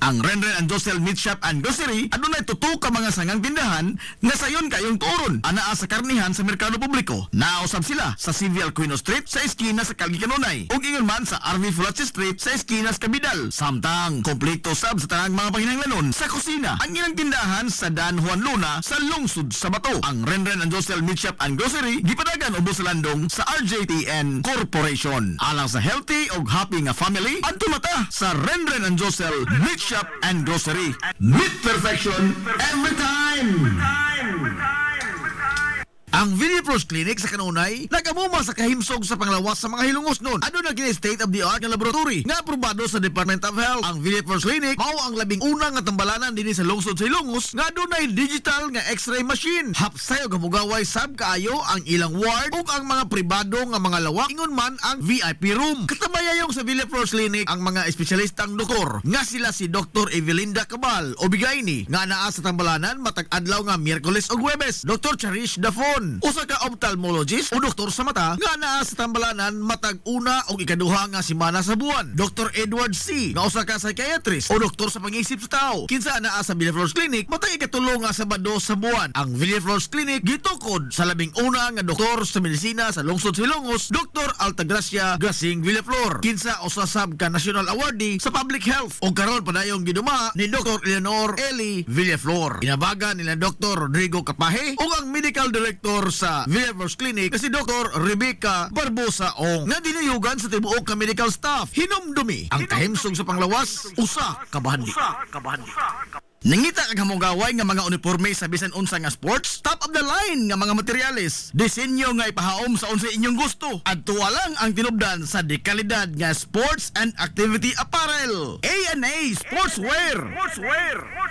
Ang Renren and Josel Meat Shop and Grocery adunay tutok ka mga sangang tindahan nga sayon kayong turon anaa sa karnihan sa merkado publiko. Nausab sila sa CV Alcuino Street sa eskina sa Calgary Kanunay ug ingon man sa RV Fulache Street sa eskina sa Cabidal. Samtang kompleto sab sa tanang mga panginahanglanon sa kusina ang ilang tindahan sa Dan Juan Luna sa lungsod sa Bato. Ang Renren and Josel Meat Shop and Grocery gipadagan ubos sa landong sa RJTN Corporation. Alang sa healthy ug happy nga family, adto mata sa Renren and Josel Meat Shop and Grocery. Meat perfection every time. Ang Villaflores Clinic sa Kanunay nagamuma sa kahimsog sa panglawas sa mga Hilongos noon. Ano na kini state-of-the-art nga laboratory nga aprobado sa Department of Health. Ang Villaflores Clinic mao ang labing unang nga tambalanan dinhi sa lungsod sa Hilongos nga adunay digital nga X-ray machine. Hapsay og hamugaway sab kaayo ang ilang ward ug ang mga pribado nga mga lawak ingon man ang VIP room. Katabayayong sa Villaflores Clinic ang mga espesyalistang doktor nga sila si Dr. Evelinda Cabal o Bigayni nga naa sa tambalanan matag adlaw nga Miyerkules ug Huwebes. Dr. Cherish Dafon, usa ka ophthalmologist o doktor sa mata nga naa sa tambalanan matag una o ikaduha nga semana sa buwan. Dr. Edward C. nga usa ka psychiatrist o doktor sa pag-iisip sa tao kinsa naa sa Villaflores Clinic matag ikatulo nga Sabado sa buwan. Ang Villaflores Clinic gitukod sa labing una nga doktor sa medisina sa lungsod sa Hilongos, Dr. Altagracia Grasing Villaflor, kinsa usa sab ka national awardee sa public health o karon padayong giduma ni Dr. Eleanor Eli Villaflor. Inabagan nila Dr. Rodrigo Capahe o ang medical director sa Villaflores Clinic si Dr. Rebecca Barbosa Ong nga dinayugan sa tibuok ka medical staff. Hinumdumi ang kahimsog sa panglawas usa ka bahandi. Nangita kag hamugaway nga mga uniforme sa bisan unsa nga sports, top of the line nga mga materyales, disenyo nga ipahaom sa unsa inyong gusto. Adto lang ang tinubdan sa dekalidad nga sports and activity apparel. A&A Sportswear.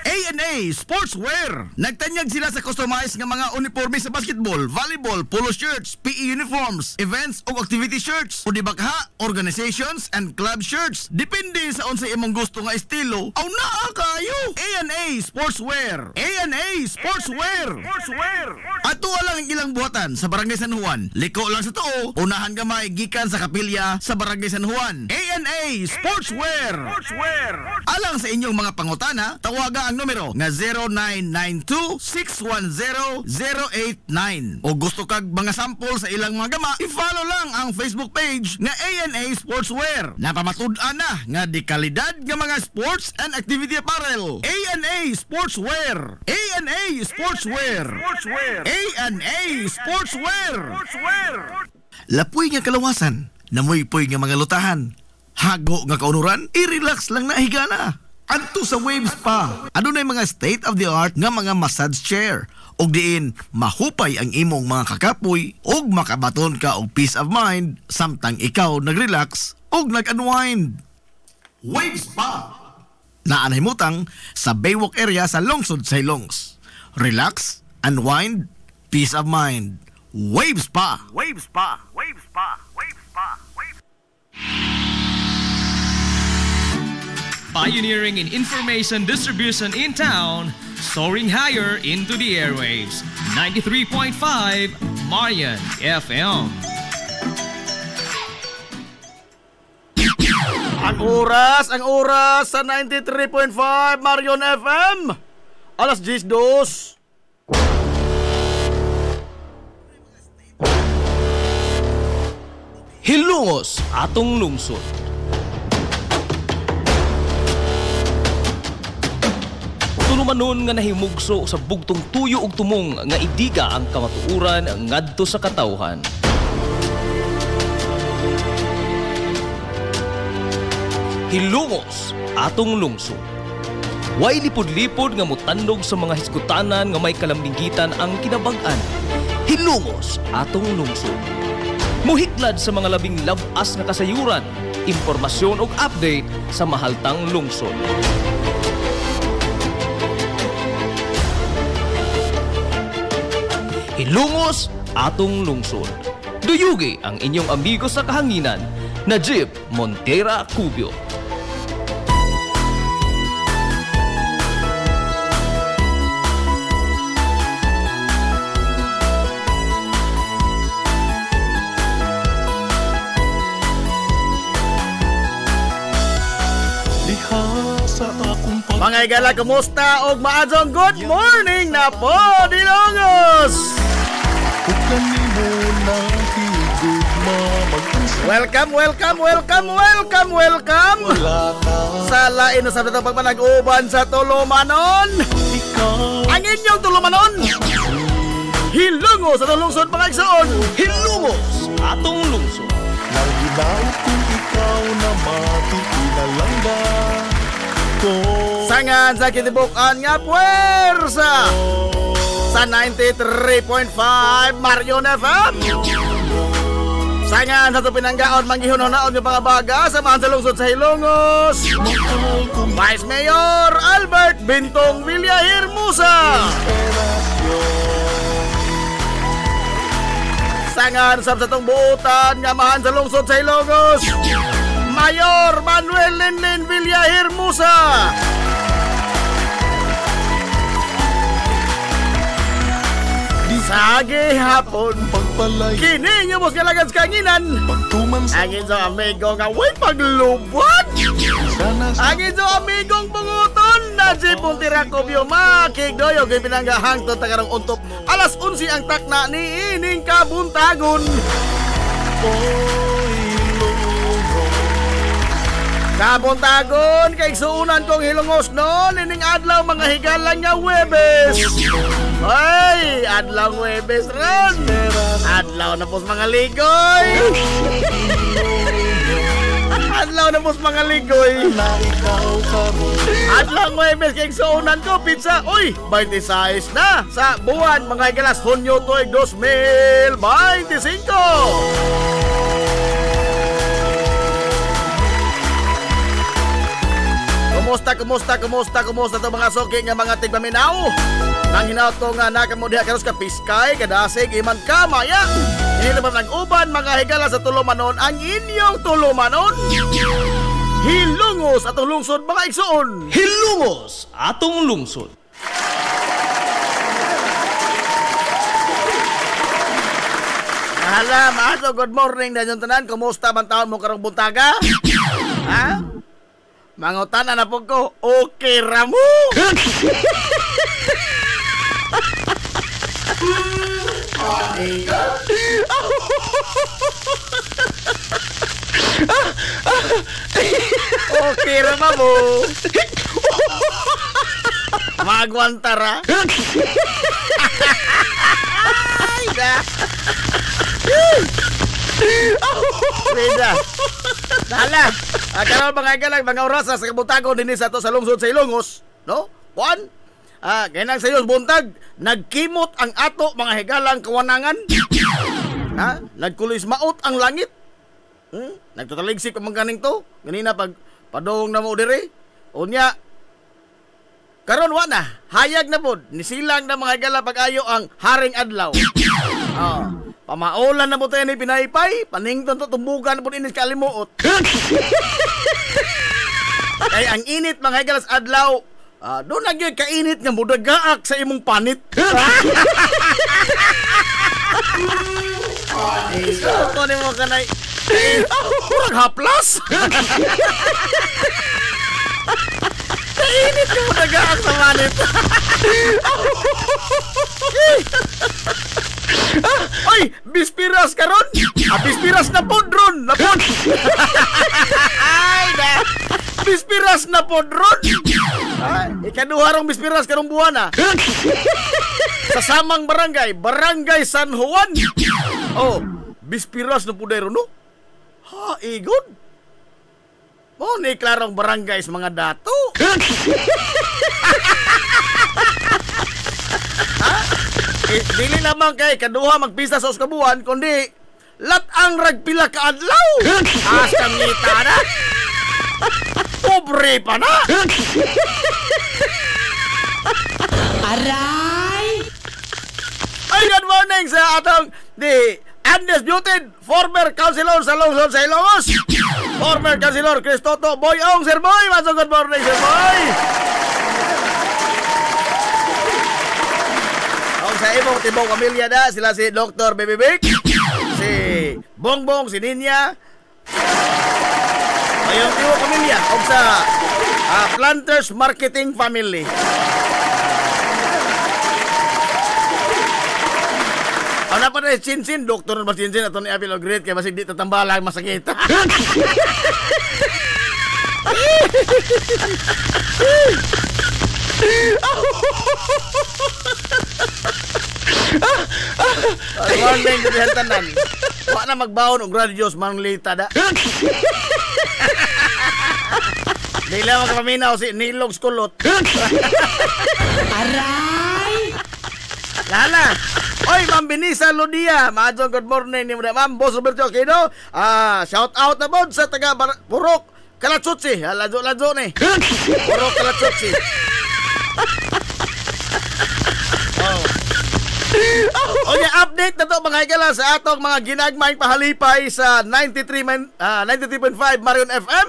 A&A Sportswear. Nagtanyag sila sa customized nga mga uniforme sa basketball, volleyball, polo shirts, PE uniforms, events ug activity shirts, o di bakha, organizations and club shirts. Depende sa unsa imong gusto nga estilo. Aw naa kayo. A&A Sportswear. A&A Sportswear. Ato lang ang ilang buhatan sa Barangay San Juan. Liko lang sa tuo, unahan gamay gikan sa kapilya sa Barangay San Juan. A&A Sportswear. Alang sa inyong mga pangutana, tawaga ang numero nga 0992-610-089. O gusto kag mga sample sa ilang mga gama, i-follow lang ang Facebook page nga A&A Sportswear. Napamatud-an na nga di kalidad nga mga sports and activity apparel. A&A Sportswear. A&A Sportswear. A&A Sportswear. Lapoy nga kalawasan, namoy-poy nga mga lutahan. Hago nga kaunuran, i-relax lang na higana. Adto sa Waves Spa, adunay mga state-of-the-art nga mga massage chair. Og diin, mahupay ang imong mga kakapoy og makabaton ka og peace of mind samtang ikaw nag-relax og nag-unwind. Waves Spa. Naanahimutang sa Baywalk area sa Lungsod Sailongs. Relax, unwind, peace of mind. Waves Spa. Waves Spa. Waves Spa. Waves Spa. Waves. Pioneering in information distribution in town, soaring higher into the airwaves. 93.5 Marian FM. Ang oras sa 93.5 Marion FM. Alas 10:02. Hilungos atong lungsod. Tulumanon nga nahimugso sa bugtong tuyo ug tumong nga idiga ang kamatuuran ngadto sa katawhan. Hilungos atong lungsod. Way lipod-lipod nga mutandog sa mga hiskutanan nga may kalambingitan ang kinabag-an. Hilungos atong lungsod. Muhiklad sa mga labing labas nga kasayuran, impormasyon ug update sa mahaltang lungsod. Hilungos atong lungsod. Duyugi ang inyong amigo sa kahanginan, Najib Montera Cubio. Mga igala, kumusta? Og maadong good morning na po, Dilongos! Welcome sa lain sa datang pagpanag-uban sa Tulumanon. Ang inyong Tulumanon, hilungos atong lungsod, mga igsoon. Hilungos atong lungsod. Naginaw kung ikaw na matikinalangga ko. Sangan sa kitibukan nga puwersa sa 93.5 Marion FM. Sangan sa tupinanggaon manggihon-honaon yung mga baga sa mga lungsod sa Hilongos. Vice Mayor Albert Bintong Villahermosa. Sangan sa tong buutan nga mahan sa lungsod sa Hilongos, Mayor Manuel Linlin Villahermosa. Sagi hapon kini nyo mos kalagan sa kanginan. Angin sa amigo nga way paglubot. Angin sa amigong panguton na si Puntira Cubio makigdoyo kay pinanggahang to tagarang untop. Alas 11 ang takna ni ining kabuntagon. Kabuntagon kay suunan kong Hilongos noon ining adlaw mga higalan nga Huwebes. Ay, adlaw Huwebes ron. Adlaw na pos mga ligoy. Adlaw na pos mga ligoy. At lang mo MS kay suunan ko pizza. Uy, 26 na sa buwan mga higala Hunyo tuig 2025. Kumusta to mga soki nga mga tigpaminaw? Nang hinato nga nakamo diha karos ka piskay kadasig iman ka maya. Hindi naman nag-uban mga higala sa tulumanon ang inyong tulumanon. Hilungos atong lungsod mga igsoon. Hilungos atong lungsod. Alam, ato good morning na yung tanan. Kumusta man taon mo karong buntaga? Ha? Mangutana na po ko, okay ramo! Okay ramo mo! Magwantara! Ay na! Rida! Nala! Karon mga galang mga oras sa kabutagon dinhi sa to sa lungsod sa Ilongos, no? Kuan? Ganang sayos buntag, nagkimot ang ato mga higalang kawanangan. Ha? Nagkulis maot ang langit. Nagtutaligsik ang mga ganing to. Ganina pag padong na mo dire. Unya karon wa na, hayag na pod, nisilang na mga higala pag-ayo ang haring adlaw. Pamaulan na mo tayo ni pinaypay, panington to tumbugan po inis kalimuot. Kay ang init mga higalas adlaw, doon nagyoy kainit nga mudagaak sa imong panit. Ito ni mo kanay, kurang haplas. Kainit nga mudagaak sa panit. Oy, bispiras karon. Bispiras na podron, na pod. Ay, na. Bispiras na podron. Ikaduha rong bispiras karong buwan na. Sa samang barangay, Barangay San Juan. Oh, bispiras na pudero no. Ha, igod. Oh, ni klarong barangay sa mga dato. Dili lamang kay kaduha magpista sa uskabuan kundi latang ragpila ka adlaw. Asam ngita na. Pobre pa na. Aray! Ay, good morning sa atong the undisputed former councilor sa lungsod sa Ilongos. Former councilor Cristoto Boyong. Sir Boy, masong good morning, Sir Boy. Sa imong tibong pamilya na, sila si Dr. Baby Vic, si Bongbong, si Ninya, ayong tibong pamilya, o sa Planters Marketing Family. Ano pa na Chin-Chin, Dr. Mas Chin-Chin, ito ni Apil Great, kaya masig di tatambalang masakit. Morning to the tanan. Wa na magbaon og radios manglita da. Dila magpaminaw si Nilog Skulot. Aray! Lala. Oy, Ma'am Benisa Lodia, maadto good morning ni Ma'am Boss Roberto Aquino. Shout out na bod sa taga Purok Kalatsutsi. Lazo ni. Purok Kalatsutsi. Onya update na to mga higala sa atong mga ginagmayng pahalipay sa 93.5 Marion FM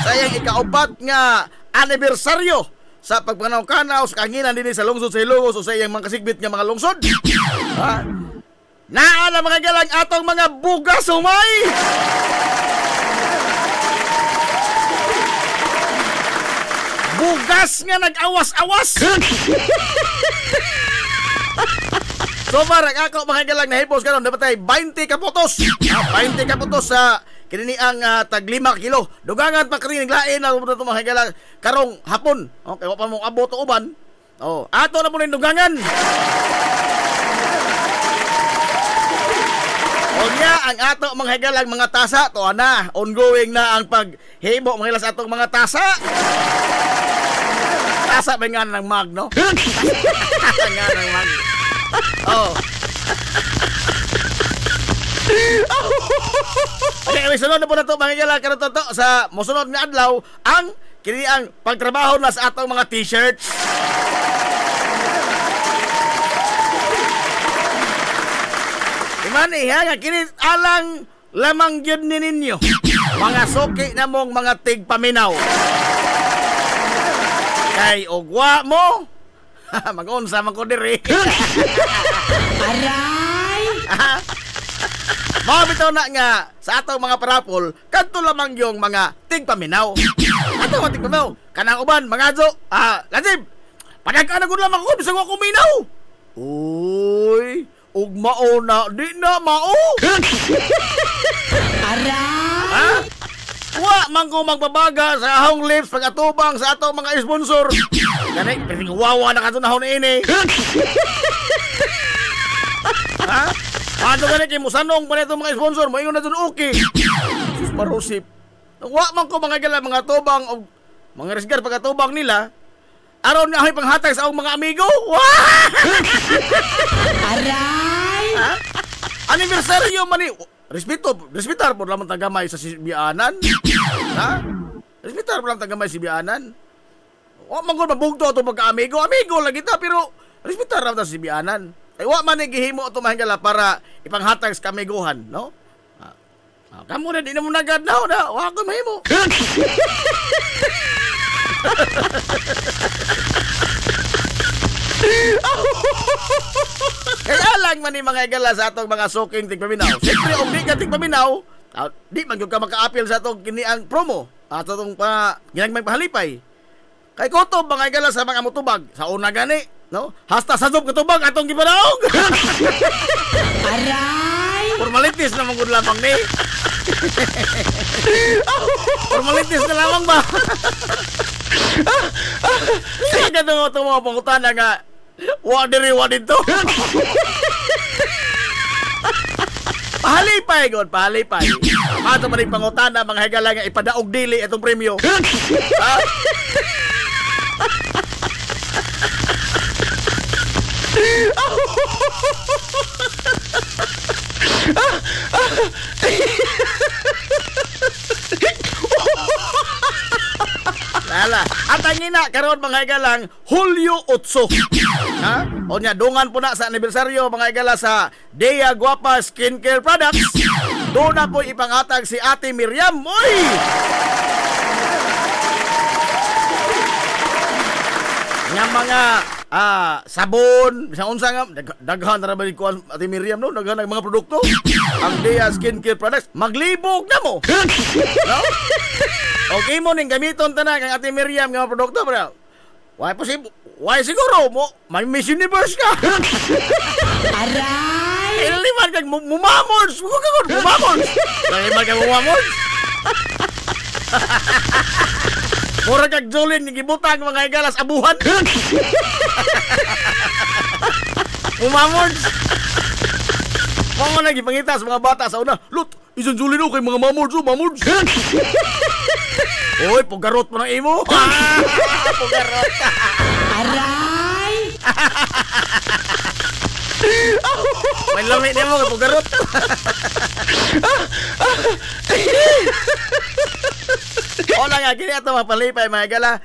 sa iyang ikaupat nga anibersaryo sa pagpanaw-kanaw sa kanginan din sa lungsod sa Ilongos o sa iyang mga kasigbit nga mga lungsod. Naala mga higala atong mga bugas humay. Bugas nga nag-awas-awas. So marag ako mga galang nahipos karon dapat ay 20 kaputos. 20 kaputos sa kinini ang tag 5 kilo. Dugangan pa kini naglain na to mga galang karong hapon. Okay, wa pa mo abot o uban. Oh, ato na mo ning dugangan. O Unya ang ato mga higalang mga tasa to na ongoing na ang paghimo mga sa atong mga tasa. Tasa ba nga ng mag, no? Tasa nga ng mag. Oh. Okay, sunod na po na ito mga higalang karon to sa mosunod nga adlaw ang kini ang pagtrabaho na sa atong mga t-shirts. Imani ha nga kini alang lamang gyud ni ninyo. Mga suki na mong mga tigpaminaw. Kay ugwa mo. Mag-unsa man ko diri. Aray. Mabitaw na nga sa atong mga parapol kadto lamang yung mga tigpaminaw. Ato mga tigpaminaw. Kanang uban mga adso. Lazib. Padagkan gud lamang ko bisag ko minaw. Uy. Ug mao na, di na mao. Aray! Wa man ko magbabaga sa ahong lips pag-atubang sa atong mga sponsor. Gani, piling wawa na katunahon ini. Ha? Ano gani kay musanong pa nito mga sponsor, mo ingon na dun okay. Sus marusip. Wa man ko mga gala mga tubang o mga resgar pag-atubang nila. Aron nga ay panghatag sa akong mga amigo. Aray! Ha? Anibersaryo man ni. Respetar po lamang tagamay sa sibianan. Ha? Respetar po lamang tagamay sa sibianan. Wa man ko mabugto ito pagka-amigo. Amigo lagi ta pero respetar lamang sa sibianan. Ay wa man gihimo ito mahingala para ipanghatag sa kamiguhan, no? Kamu na di na mo nagad na. Wa ko mahimo. Kaya lang man ni mga igala sa atong mga suking tigpaminaw. Siyempre, kung di ka tigpaminaw, di man ka maka-appeal sa atong kiniang promo at atong ginagmay pahalipay. Kay koto mga igala sa mga mutubag sa una gani, no? Hasta sa zob katubag atong gibanaog. Aray! Formalities na mong lamang ni. Formalities na lamang ba? Hindi ka ito mga pangutan na nga wadiri wadito. Pahalipay God, pahalipay. Ato pa rin pangutan na mga higala nga ipadaog dili itong premyo. Ha? Lala, at ang ina karon mga igalang Hulyo 8. Ha? O nya dungan po na sa anibersaryo mga igala sa Dea Guapa Skincare Products. Doon na po ipanghatag si Ate Miriam. Oy! Nga mga sabon, bisang unsa nga daghan ra ba ko Ate Miriam no, daghan ang mga produkto. Ang Dea Skincare Products maglibog na mo. No? Okay mo ning gamiton tanan kang Ate Miriam nga produkto bro. Why siguro mo may Miss Universe ka. Aray! Liman kag mumamons, mumamons. Liman kag mumamons. Mura kag Jolin gibutang mga igalas abuhan. Mumamons. Mga lagi pangita sa mga bata sa una. Lut, isan Jolin kay mga mamons, mamons. Oy, pugarot mo ng imo. Pugarot. Aray! May lami niya mo, pugarot. Ola nga, kini ato mapalipay mga gala.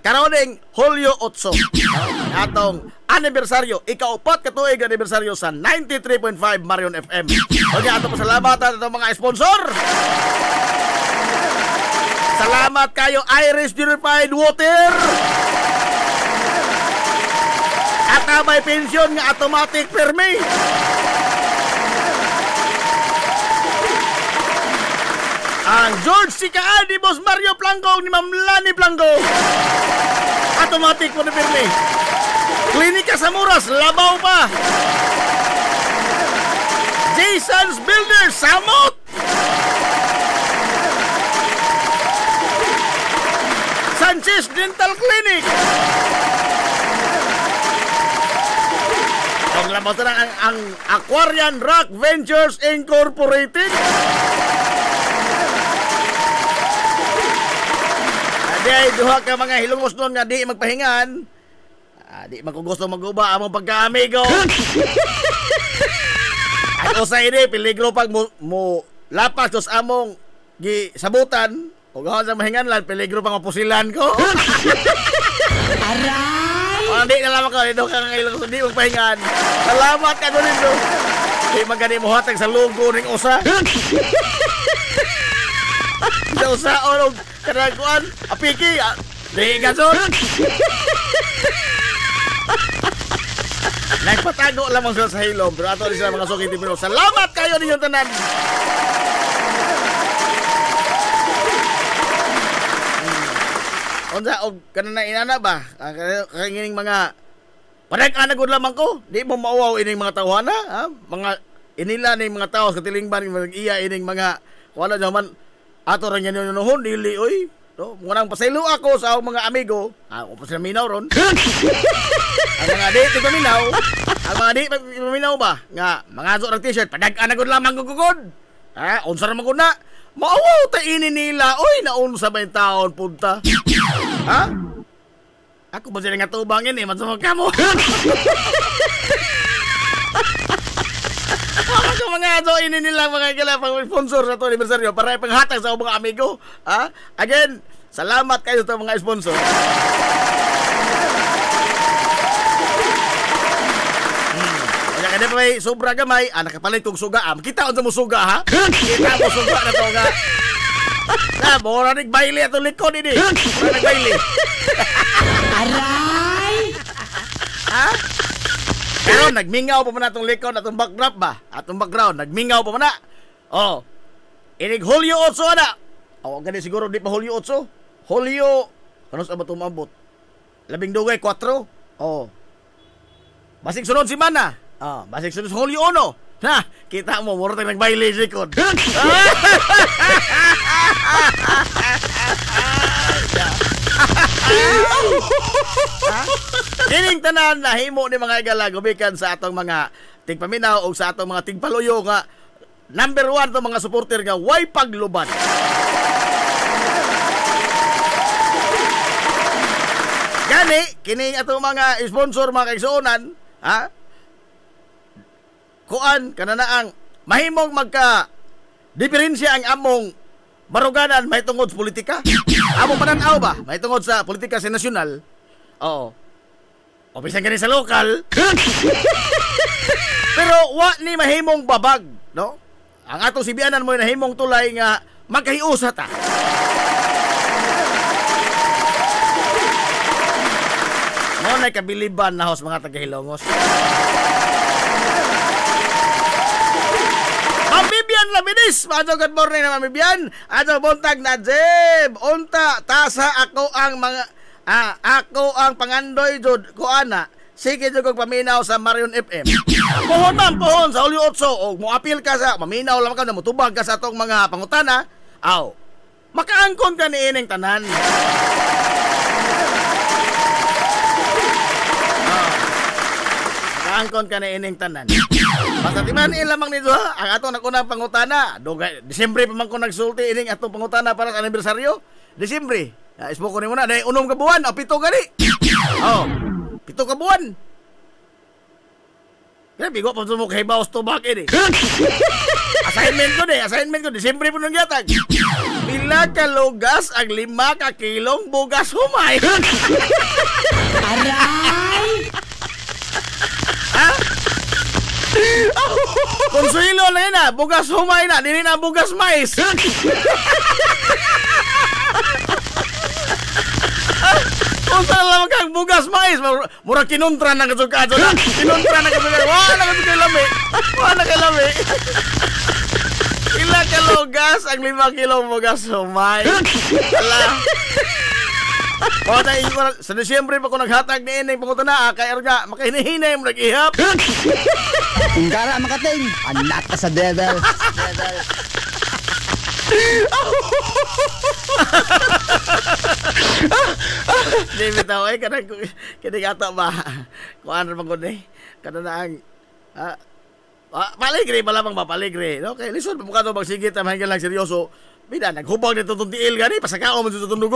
Karoning Hulyo 8. Atong anibersaryo, ika-4 katuig anibersaryo sa 93.5 Marion FM. O nga, ato pasalamatan itong mga sponsor. Salamat kayo Irish Purified Water. At may pensyon nga automatic permi. Ang George Sikaan ni Boss Mario Blanco ni Ma'am Lani Blanco. Automatic po na permi. Klinika sa Muras, Labaw pa. Jason's Builders, Samot. Sanchez Dental Clinic. Paglabas na ang Aquarian Rock Ventures Incorporated. Di duha ka mga hilongos nun nga di magpahingan. Di man ko gusto mag-uba among pagka-amigo. Ang usay ni peligro pag mo lapas dos among sabutan o gahon sa mahinganlan, peligro pang mapusilan ko. Aray! Di na lamang ko, ito kang ilong di magpahingan. Salamat ka doon ito. Di magani mo hatag sa lugo ng usa. Sa usa o kanaguan, apiki, di gason. Nagpatago lamang sila sa hilom, pero ato rin sila mga sukiti Pinoy. Salamat kayo ninyong tanan. Unsa og kanana inana ba? Kangining mga padag-anagod lamang ko. Di mo mauwaw ining mga tawhana, ha? Mga inila ning mga tao sa tilingban mag-iya ining mga wala jaman ato ra nyanyo nohon dili oy. No, munang pasaylo ako sa akong mga amigo. Ako pa sila minaw ron. Ang mga di paminaw, ang mga di paminaw ba nga mga zo ra t-shirt padag-anagod lamang gugugod. Ha, unsa ra man gud na? Maawaw ta ini nila. Oy, naunsa ba yung taon punta? Ha? Ako ba sila nga tubangin mansumag ka mo? Ako mga ato, ini nila mga kala pang sponsor sa ito anibersaryo para panghatag sa mga amigo. Ha? Again, salamat kayo sa mga sponsor. Kaya kada pa may sobra gamay, nakapalit kong suga. Kita unsa mo suga ha? Kita mo suga na to nga. Na, mora nagbaili atong likod ini. Mora nagbaili. Aray! Ha? Pero nagmingaw pa man atong likod atong backdrop ba? Atong background, nagmingaw pa man na. Oh. Inig Hulyo 8 ana. O gani siguro di pa Hulyo 8. Hulyo, ano sa ba tumabot? 12 4. Oh. Basig sunod si Mana. Basig sunod sa Hulyo 1. Ha, kita mo mura tayong nagbaili sa likod. Dining tanan na himo ni mga igala gubikan sa atong mga tigpaminaw o sa atong mga tigpaluyo nga number 1 to mga supporter nga way pagluban. Gani kini atong mga sponsor mga kaigsuonan, ha? Kuan kanana ang mahimong magka diferensya ang among baruganan may tungod sa politika. Among pananaw ba may tungod sa politika sa nasyonal. Oo. O bisan gani sa lokal. Pero wa ni mahimong babag, no? Ang atong sibianan mo nahimong tulay nga magkahiusa ta. Mo na kabiliban na hos mga taga-Hilongos. Bibian Laminis, Majo, good morning na Bibian. Ato buntag na Jeb. Unta tasa ako ang mga ako ang pangandoy jud ko ana. Sige jud kog paminaw sa Marion FM. Pohon man pohon sa Hulyo 8 og moapil ka sa maminaw lang ka na motubag ka sa atong mga pangutana. Aw. Makaangkon ka ni ining tanan. Makaangkon ka ni ining tanan. Basta di man ilamang nito ha, ang atong nakunang pangutana. Disyembre pa man ko nagsulti ining atong pangutana para sa anibersaryo. Disyembre. Ismo ko ni muna, dahil 6 ka buwan, o 7 ka ni. Oh, 7 ka buwan. Kaya bigo pa mo kay Baos Tubak ini. Assignment ko, Disyembre po nang yatag. Pila ka lugas ang 5 ka kilong bugas humay. Aray! Ha? Konsuelo na yun na, bugas humay na, dili na bugas mais. Kung saan lang kang bugas mais, mura kinuntra na kasukado na. Kinuntra na kasukado. Wala na kay lami. Wala kay lami. Ila ka lugas ang 5 kilong bugas humay. Ala. Sa Disyembre pa ko naghatag ni Ineng pangutana, kaya nga makahinihinay mo nag-ihap. Kung gara makating, anak ka sa devil. Di bitaw kanang ato ba. Kuan ra magud ni. Kana na ang Paligre ba lamang ba, paligre. Okay, listen, mukha to magsigit na mahinggan lang seryoso. Bida, naghubag nito itong tiil gani, pasakao mo dito itong dugo.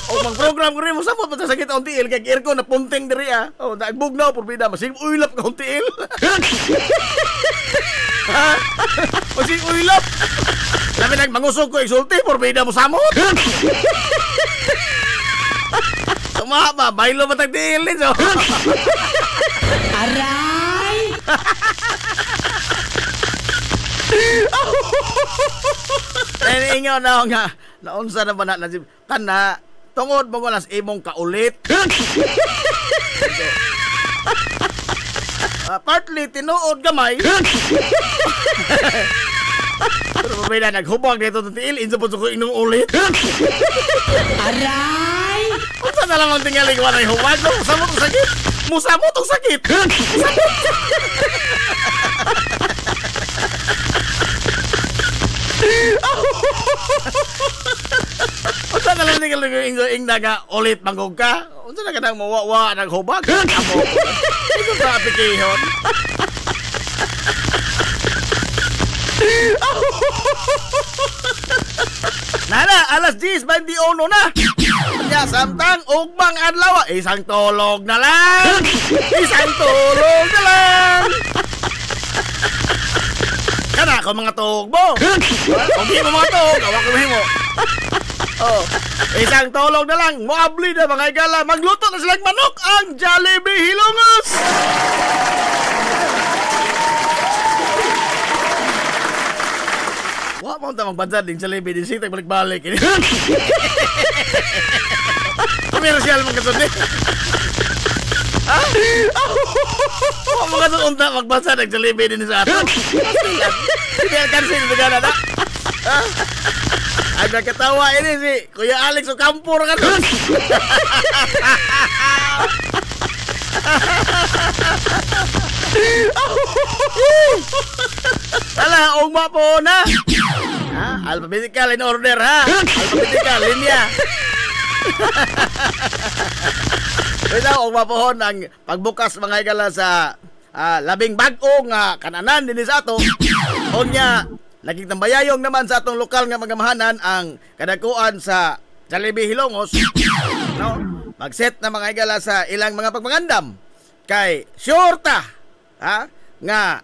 O mag-program ko rin mo, saan mo patasakit ang tiil, kaya aircon na punting diri O, nagbug na, purbida, masing uylap ka ang tiil. Masing uylap. Labi nagmangusog ko, isulti, purbida mo samot. Tumama, baylo ba tagtiil nito? Aray! Inyo na nga, naunsa na ba na kana, tungod mo ko nas imong kaulit. Partly tinuod gamay. Pero may na naghubag dito ng tiil, inso po ko inong ulit. Aray! Unsa na lamang tingali ko na hubag no? Musa mo itong sakit. Musa mo itong sakit. Unsa na lang tingali ko ing naga ulit manggog ka? Unsa na ka nang mawawa naghubag? Amo. Ito ka apikihon. Nana, alas 10:21 na. Nya samtang ugmang adlaw, isang tulog na lang. Isang tulog na lang. Kana ko mga tugbo. Kung di mo mga tug, awak ko mahimo. Oh, isang tulog na lang. Moabli na mga igala. Magluto na silang manok ang Jollibee Hilongos. Wa mo ta magbandzad din Jollibee din sitag balik-balik ini. Komersyal mo kasod ni. Wa mo kasod unta magbandzad ng Jollibee din sa ato. Hindi kan sin negara na. Agak ketawa ini si Kuya Alex Ocampur kan. Alah, ugma po na. Alphabetical in order ha. Alphabetical linya. Ito, ugma po ang pagbukas mga igala sa labing bag-o nga kananan din sa ato. Unya, laging tambayayong naman sa atong lokal nga magamahanan ang kadakuan sa Jollibee Hilongos. No? Mag-set na mga igala sa ilang mga pagmangandam. Kay sure ta nga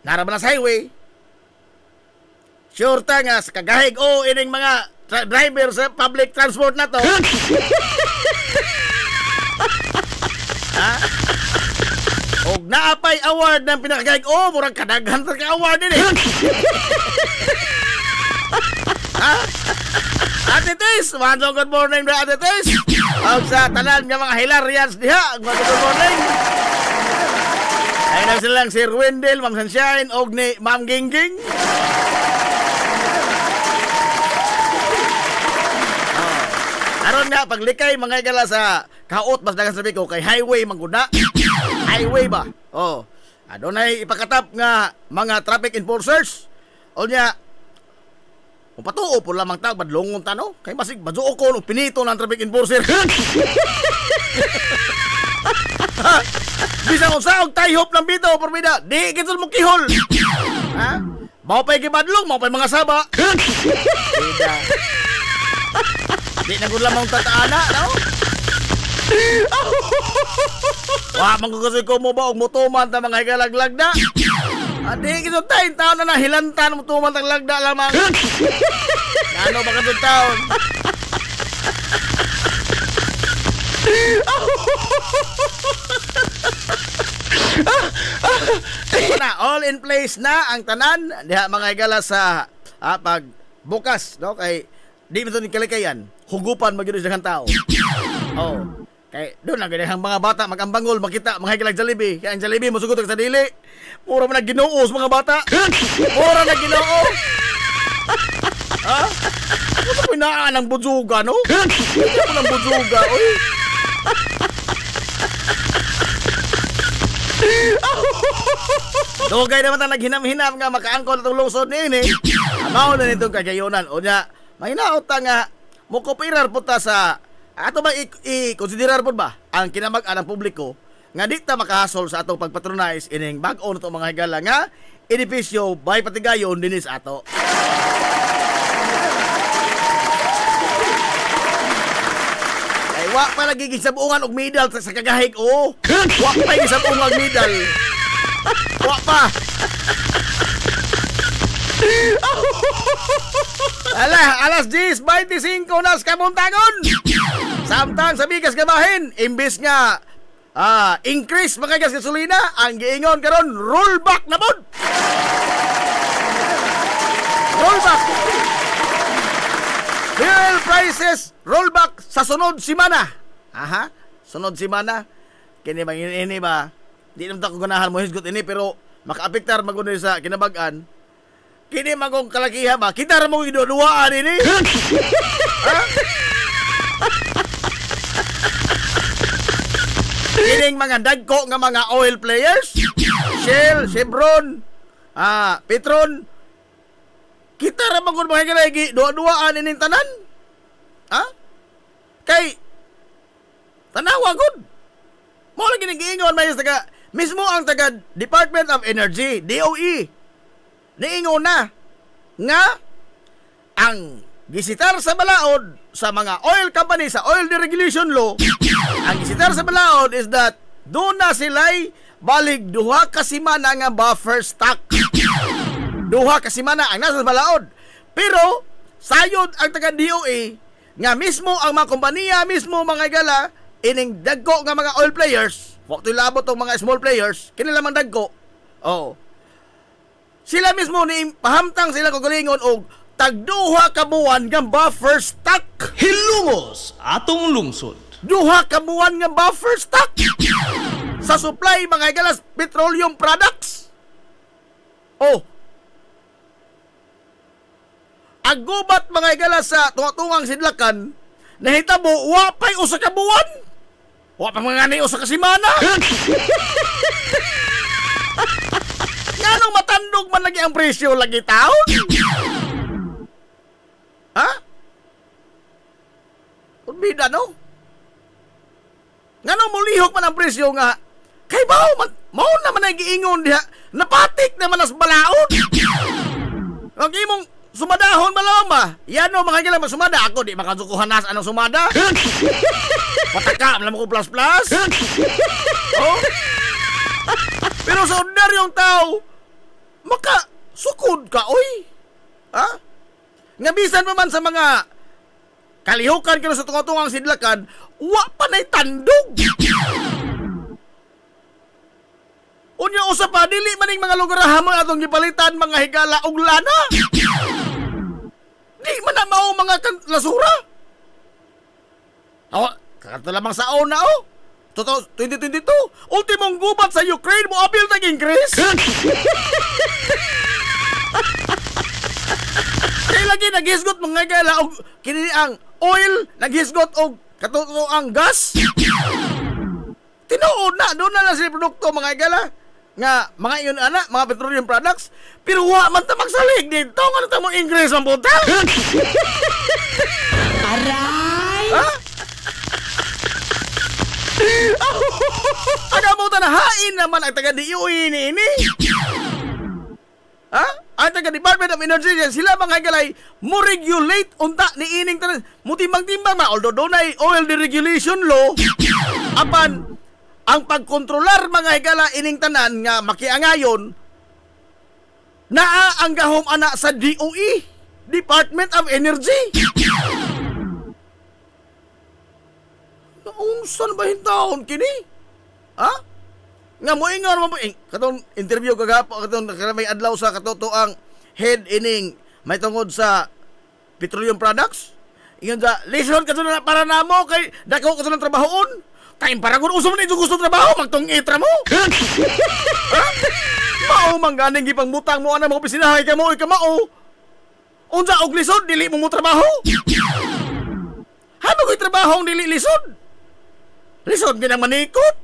naraman na sa highway. Sure ta nga sa kagahig ining mga driver sa public transport na to. Og naapay award ng pinakagahig murag kadaghan sa ka-award din Ate Tis, good morning na Ate Tis. Og sa tanan nga mga hilarians diha, good morning. Ay na silang Sir Wendell, Ma'am Sunshine, og ni Ma'am Gingging. Aron nga paglikay mga igala sa kaot mas dagan sabi ko kay highway mangguna. Highway ba? Adunay ipakatap nga mga traffic enforcers. Unya patuo po lamang tag badlongon tano kay basig baduo ko no pinito ng traffic enforcer. Bisa ko sa og tayhop ng bito porbida. Di kitol mo kihol. Mao pay gibadlong, mao pay mga saba. Di na gud lamang tataana, no? Wa man ko kasi ko mo ba og mutuman ta mga higalaglag na. Adi kito tayo taon na hilantan mutuman tag lagda lamang. Ano ba kadto taon? Na all in place na ang tanan diha mga higala sa pag bukas, no? Kay di mo ni kalikayan, hugupan magyud sa tao. Kay doon na ganyan mga bata magambangol makita mga higalag Jollibee. Kaya ang Jollibee mosugot sa dili. Puro man nagginuos mga bata. Puro nagginoo. Ano ko inaan ang budzuga, no? Hindi ko ng budzuga, oy. Dugay naman ta naghinam-hinam nga makaangkol itong lungsod ni ini. Amaw na nitong kagayonan. O niya, may naot nga mo kopirar po ta sa ato ba i-konsiderar po ba ang kinamag-an ng publiko nga di ta makahasol sa atong pagpatronize ining bag-o na mga higala nga edipisyo bay patigayon dinis ato. Ay wa pa lagi gisabungan og medal sa kagahig o. Wa pa gisabungan og medal. Wa pa. Alas 10:25 na sa kabuntagon. Samtang sa bigas gamahin, imbis nga increase mga gas gasolina, ang giingon karon rollback na pod. Rollback. Fuel prices rollback sa sunod simana. Aha, sunod simana. Kini ini ba? Di naman ko ganahan mo hisgot ini pero makaapektar magunoy sa kinabag-an. Kini magong kalakiha ba? Kita ra mo iduduaan ini. Ha? Kining mga dagko nga mga oil players, Shell, Chevron, Petron. Kita ra magong mahigay duwa-duaan ining tanan. Ha? Kay tanawa gud. Mo lagi giingon may taga mismo ang taga Department of Energy, DOE. Niingon na nga ang gisitar sa balaod sa mga oil company sa oil deregulation law, ang gisitar sa balaod is that doon na sila'y balig duha ka simana nga buffer stock. Duha ka simana ang nasa balaod. Pero sayod ang taga DOE nga mismo ang mga kompanya mismo mga gala ining dagko nga mga oil players, wakto labot tong mga small players, kinilamang dagko. Oh. Sila mismo ni pahamtang sila kagalingon og tagduha ka buwan nga buffer stock. Hilumos atong lungsod. Duha ka buwan nga buffer stock sa supply mga galas petroleum products. Oh. Agubat mga galas sa tunga-tungang sidlakan nahitabo wa pay usa ka buwan. Wa pa mga ni usa ka semana. Nganong matandog man lagi ang presyo lagi taon? Ha? Urbida no? Nganong mulihok man ang presyo nga kay mao naman ay giingon diha napatik naman as balaod. Ang imong sumadahon malama. Yan o mga gila sumada ako di makasukuhan nas anong sumada. Pataka malam ko plus. Oh. Pero sa ordinaryong tao, makasukod ka, oy. Ha? Nga bisan pa man sa mga kalihukan kino sa tunga-tungang sidlakan, wa pa na'y tandog. Unya usa pa, dili maning mga lugar hamon atong gipalitan mga higala og lana. Di man na mao mga lasura. Oh, kakato lamang sa na oh. 2022, ultimong gubat sa Ukraine mo apil nag-increase. Kaya lagi naghisgot mga gala og kini ang oil, naghisgot og katuto ang gas. Tinuod na doon na sila produkto mga gala nga mga iyon ana, mga petroleum products, pero wa man ta magsalig dito nga ta mo increase ang buta. Aray! Ha? Aga mo ta na hain naman ang taga DOE ini. Ha? Ang taga Department of Energy sila mga galay mo regulate unta ni ining tanan mo timbang-timbang na although dunay oil deregulation law apan ang pagkontrolar mga higala ining tanan nga makiangayon naa ang gahom ana sa DOE, Department of Energy. Unsan ba hintawon kini? Ha? Nga mo ingon mo katong interview kagapo katong may adlaw sa katoto ang head ining may tungod sa petroleum products. Ingon sa listen ka na para namo kay dako ka ng trabahoon. Time para kung uso man ito gusto trabaho magtong itra mo. Ha? Mao man ganing gipang butang mo ana mga opisina kay mo ikamao. Unsa og lisod dili mo trabaho? Hamo ko'y trabaho ang dili lisod. Lisod ginang manikot.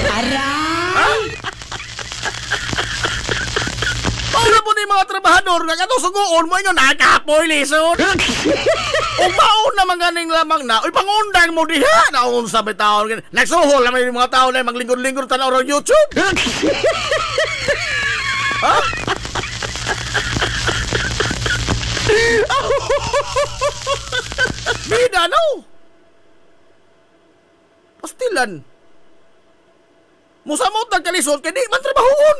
Aray! Paula po ni mga trabahador nga katong sugoon mo ingon nakapoy lisod. Umaon naman ganing lamang na. Uy, pangundang mo diha. Naon sa bitaon. Nagsuhol naman yung mga tao na maglingkod-lingkod tanaw ng YouTube. Ha? Bida, no? Pastilan. Musamot nagkalisod, kaya di man trabahoon.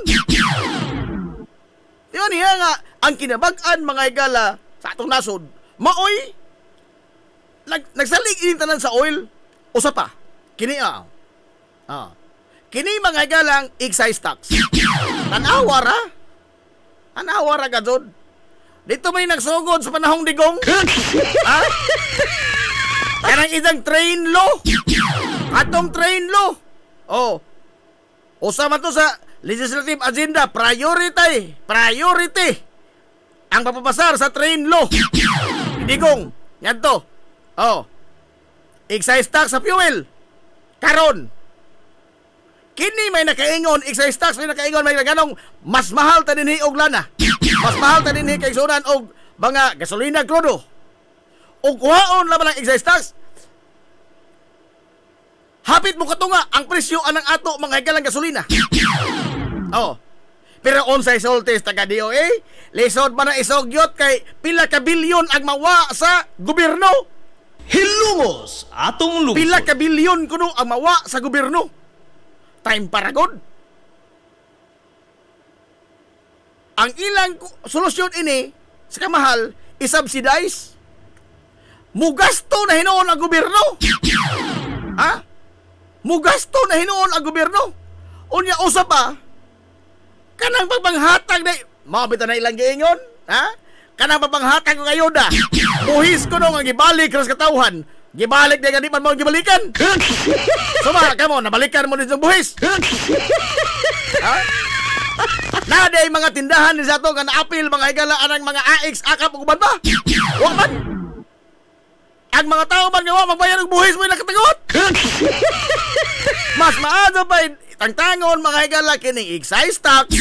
Yun niya nga, ang kinabag-an mga igala sa atong nasod, maoy, nagsalig tanan sa oil, usa pa, kini kini mga igalang excise tax. Tanawara ka, Jod. Dito may nagsugod sa panahong digong. Ha? Kanang isang train law. Atong train law. Oh. Usama to sa legislative agenda, priority ang papapasar sa train law. Digong, yan to. Oh. Excise tax sa fuel. Karon. Kini may nakaingon, excise tax may nakaingon, may ganong mas mahal ta dinhi og lana. Mas mahal ta dinhi kay sunan og mga gasolina krudo. Og kuhaon laban ang excise tax. Hapit mo katunga ang presyo anang ato mga higalang gasolina. Oh. Pero unsay sultis taga DOA, lisod man ang isogyot kay pila ka bilyon ang mawa sa gobyerno. Hilungos atong lungsod. Pila ka bilyon kuno ang mawa sa gobyerno. Time para god. Ang ilang solusyon ini sa kamahal isubsidize. Mugasto na hinuon ang gobyerno. Ha? Mugasto na hinuon ang gobyerno. Unya usa pa kanang pagpanghatag na mabita na ilang giingon, ha? Kanang pagpanghatag ng ayuda. Buhis ko nung ang gibalik sa katawhan. Gibalik na ganit man mo gibalikan. Suma kamo nabalikan mo din buhis. Ha? Naday mga tindahan ni sato nga naapil mga higala anang mga AX akap ug uban ba? Wa man. Ang mga tao man nga wa magbayad og buhis mo nakatagot. Mas maado pa tangtangon mga higala kining excise tax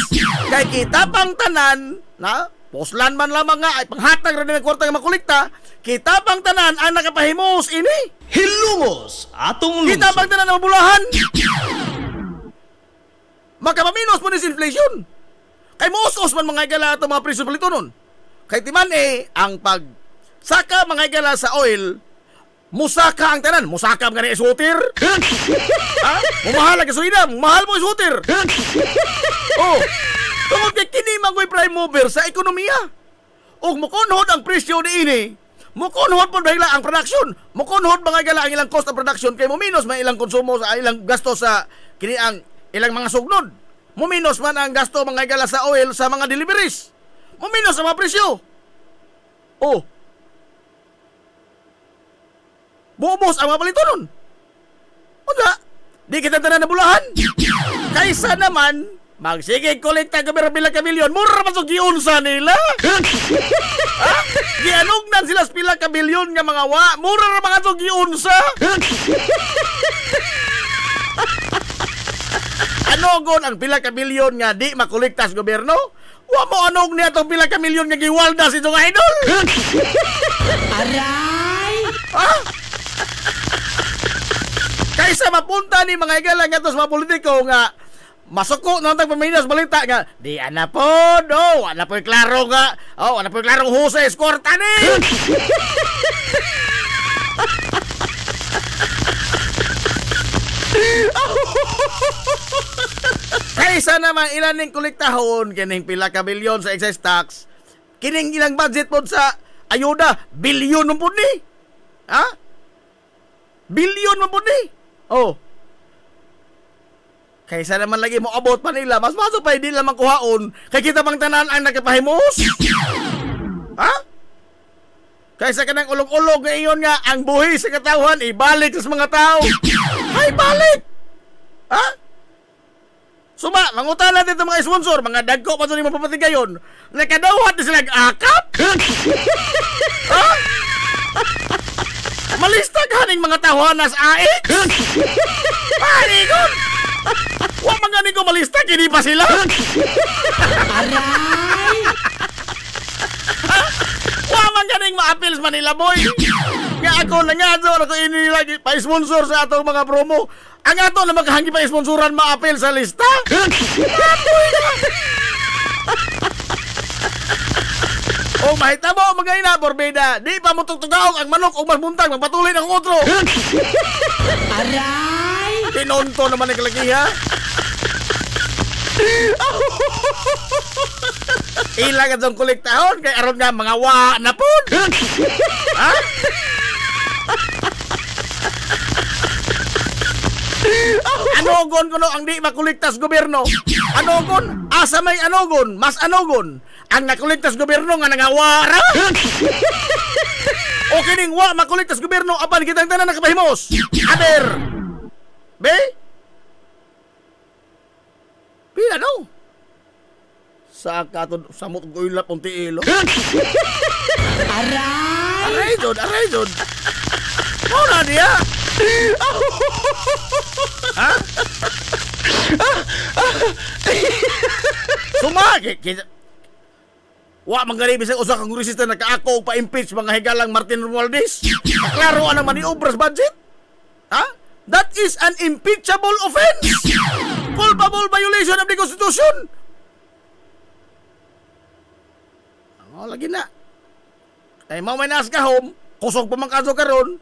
kay kita pang tanan na poslan man lamang nga ay panghatag ra ng kwarta nga makolekta kita pang tanan ang nakapahimos ini Hilungos atong lungsod. kita pang tanan na mabulahan makapaminos mo ni inflation kay moos man mga higala ato mga presyo palitonon kay timan ang pag saka mga higala sa oil musaka ang tanan. Musaka mga na isutir. Ha? Mumahal ang gasolina. Mahal mo isutir. Oh. Tungod kay kini mangoy prime mover sa ekonomiya. Og mukunhod ang presyo ni ini. Mukunhod po bahila ang production. Mukunhod mga gala ang ilang cost of production kay muminos may ilang konsumo sa ilang gasto sa kini ang ilang mga sugnod. Muminos man ang gasto mga gala sa oil sa mga deliveries. Muminos ang mga presyo. Oh. Bubos ang mga palitonon. Wala. Di kita tanan na bulahan. Kaysa naman, magsigig kolekta ka bilang ka milyon, mura pa sa giunsa nila. Ha? Gianugnan sila sa pila ka bilyon nga mga wa, mura na mga sa giunsa. Anogon ang pila ka bilyon nga di makolekta sa gobyerno? Wa mo anog niya itong pila ka milyon nga giwalda si itong idol. Aray! Ha? Kaysa mapunta ni mga igalang nga sa mga politiko nga masuko na ang paminas balita nga di ana po no ana po klaro nga ana po klaro husay eskorta ni kaysa naman ilan ning kolektahon kining pila ka bilyon sa excise tax kining ilang budget po sa ayuda bilyon mo po ni ha bilyon mo po ni oh. Kaysa naman lagi mo abot pa nila, mas maso pa hindi lamang kuhaon, kay kita pang tanan ang nagkapahimos. Ha? Kaysa ka ng ulog-ulog ngayon nga, ang buhi sa katawhan, ibalik sa mga tao. Ay, balik! Ha? Suma, mangutan natin itong mga sponsor, mga dagko pa doon yung mapapatigayon, nakadawat na sila akap? Ha? Malista ka ng mga tawanas aik? Parigon! Wa maganing ko malista, kini pa sila? Aray! Wa maganing ma-appeal sa Manila Boy. Nga ako na nga doon ako inilagi pa-sponsor sa atong mga promo. Ang ato na magkahangi pa-sponsoran ma-appeal sa lista. O mahita mo magay na Borbeda. Di pa mo tugtugaog ang manok o mas buntag magpatuloy ng utro. Aray! Tinonto naman ang kalagiha. Ilang at yung kolektahon kay aron nga mga wa na po. Ha? Anogon kuno ang di makolektas gobyerno. Anogon, asa may anogon, mas anogon. Ang nakolektas gobyerno nga nangawara. O kining wa makolektas gobyerno apan kitang tanan nakapahimos. Aber. Be? Pila no? Sa katod samot ko ilap unti ilo. Aray! Aray jod. Mo na dia. Ha? Sumagi kita. Wa manggali bisag usa ka kongresista nagkaako og pa-impeach mga higalang Martin Romualdez. Klaro anang maniobras budget. Ha? That is an impeachable offense. Culpable violation of the Constitution. Lagi na. Ay mau may nas ka home, kusog pa man kadto karon.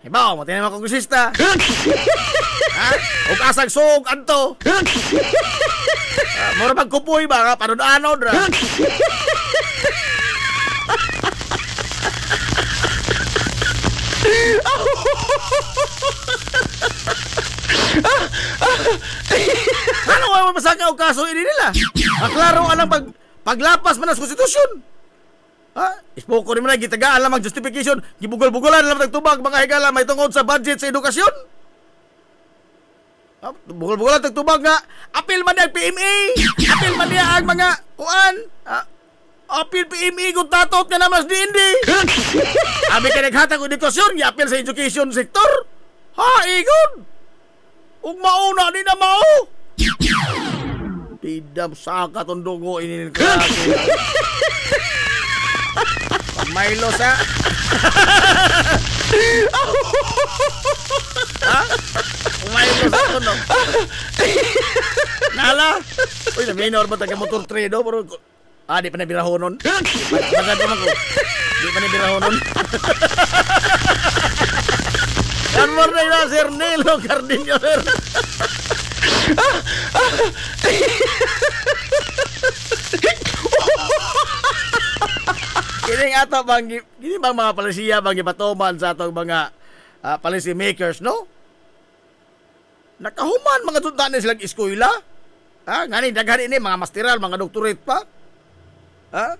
Hibaw, mo tinay mga kongresista. Ha? Og asag sug adto. Mura magkupoy ba panod-anod ra. Ano ang masaka o kaso ini nila? Maklaro anang paglapas man sa konstitusyon. Ha? Ispoko rin mo na gitagaan lamang justification. Gibugol-bugolan lamang tagtubag mga higala may tungod sa budget sa edukasyon. Ha? Bugol-bugolan tagtubag nga apil man niya ang PME. Apil man niya ang mga kuan. Apil PME kung tatot nga naman sa DND. Abi ka naghatag o edukasyon, apil sa education sector. Ha, igon. Ug mauna di na mao. Tidam saka tong dugo ini klase. Milo sa. Ha? Milo sa tono. Nala. Uy, na minor ba taga motor tredo pero di pa na birahonon. Masad ko man ko. Di pa na birahonon. Yan mo na Sir Nilo Cardinio, sir. Kini ato bang gini bang mga palisiya bang gipatuman sa atong mga policy makers, no? Nakahuman mga tundan silang eskwela. Ha, ngani daghan ini mga masteral, mga doctorate pa. Ha?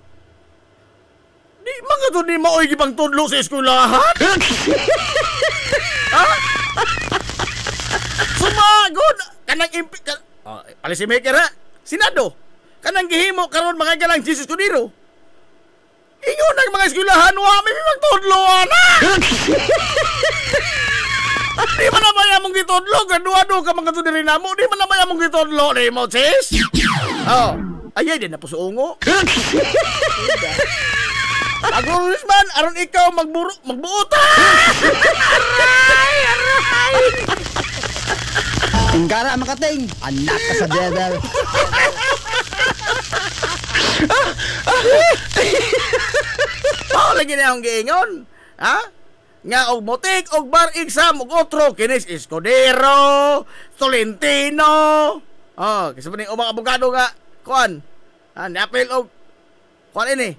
Di mga to di maoy gipang tudlo sa eskwelahan. Ha? Sumagod kanang policy maker ha. Senado. Kanang gihimo karon mga galang Jesus Cudero. Ingon ang mga eskwelahan, may magtudlo na! Di man na maya mong gitudlo, gaduado ka mga tudirin na mo, di man na maya mong gitudlo, di mo, sis? Oh, ayay din na po sa ungo. Agrulis man, aron ikaw magbuuta! Aray! Tinggara makating, anak ka sa devil. Lagi na yung giingon. Ha? Nga og motik og bar exam og otro kinis Escudero, Tolentino. Oh, kasi ni mga abogado nga kuan. Niapil og kuan ini.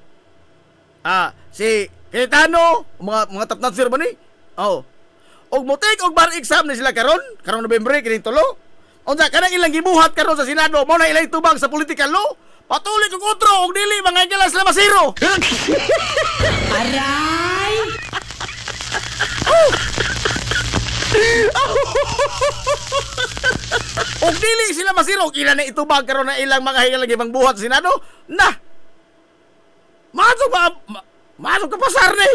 Si Cayetano, mga top-notch sir ba ni? Oh. Og motik og bar exam ni sila karon November kining tulo. Unsa kanang ilang gibuhat karon sa Senado mo na ilang tubang sa political law? Patuloy kong otro og dili mga galas la masiro. Aray! Og dili sila masiro kila na itubag karon na ilang mga higalang ibang buhat sa Senado. Na. Masok ka pasar ni.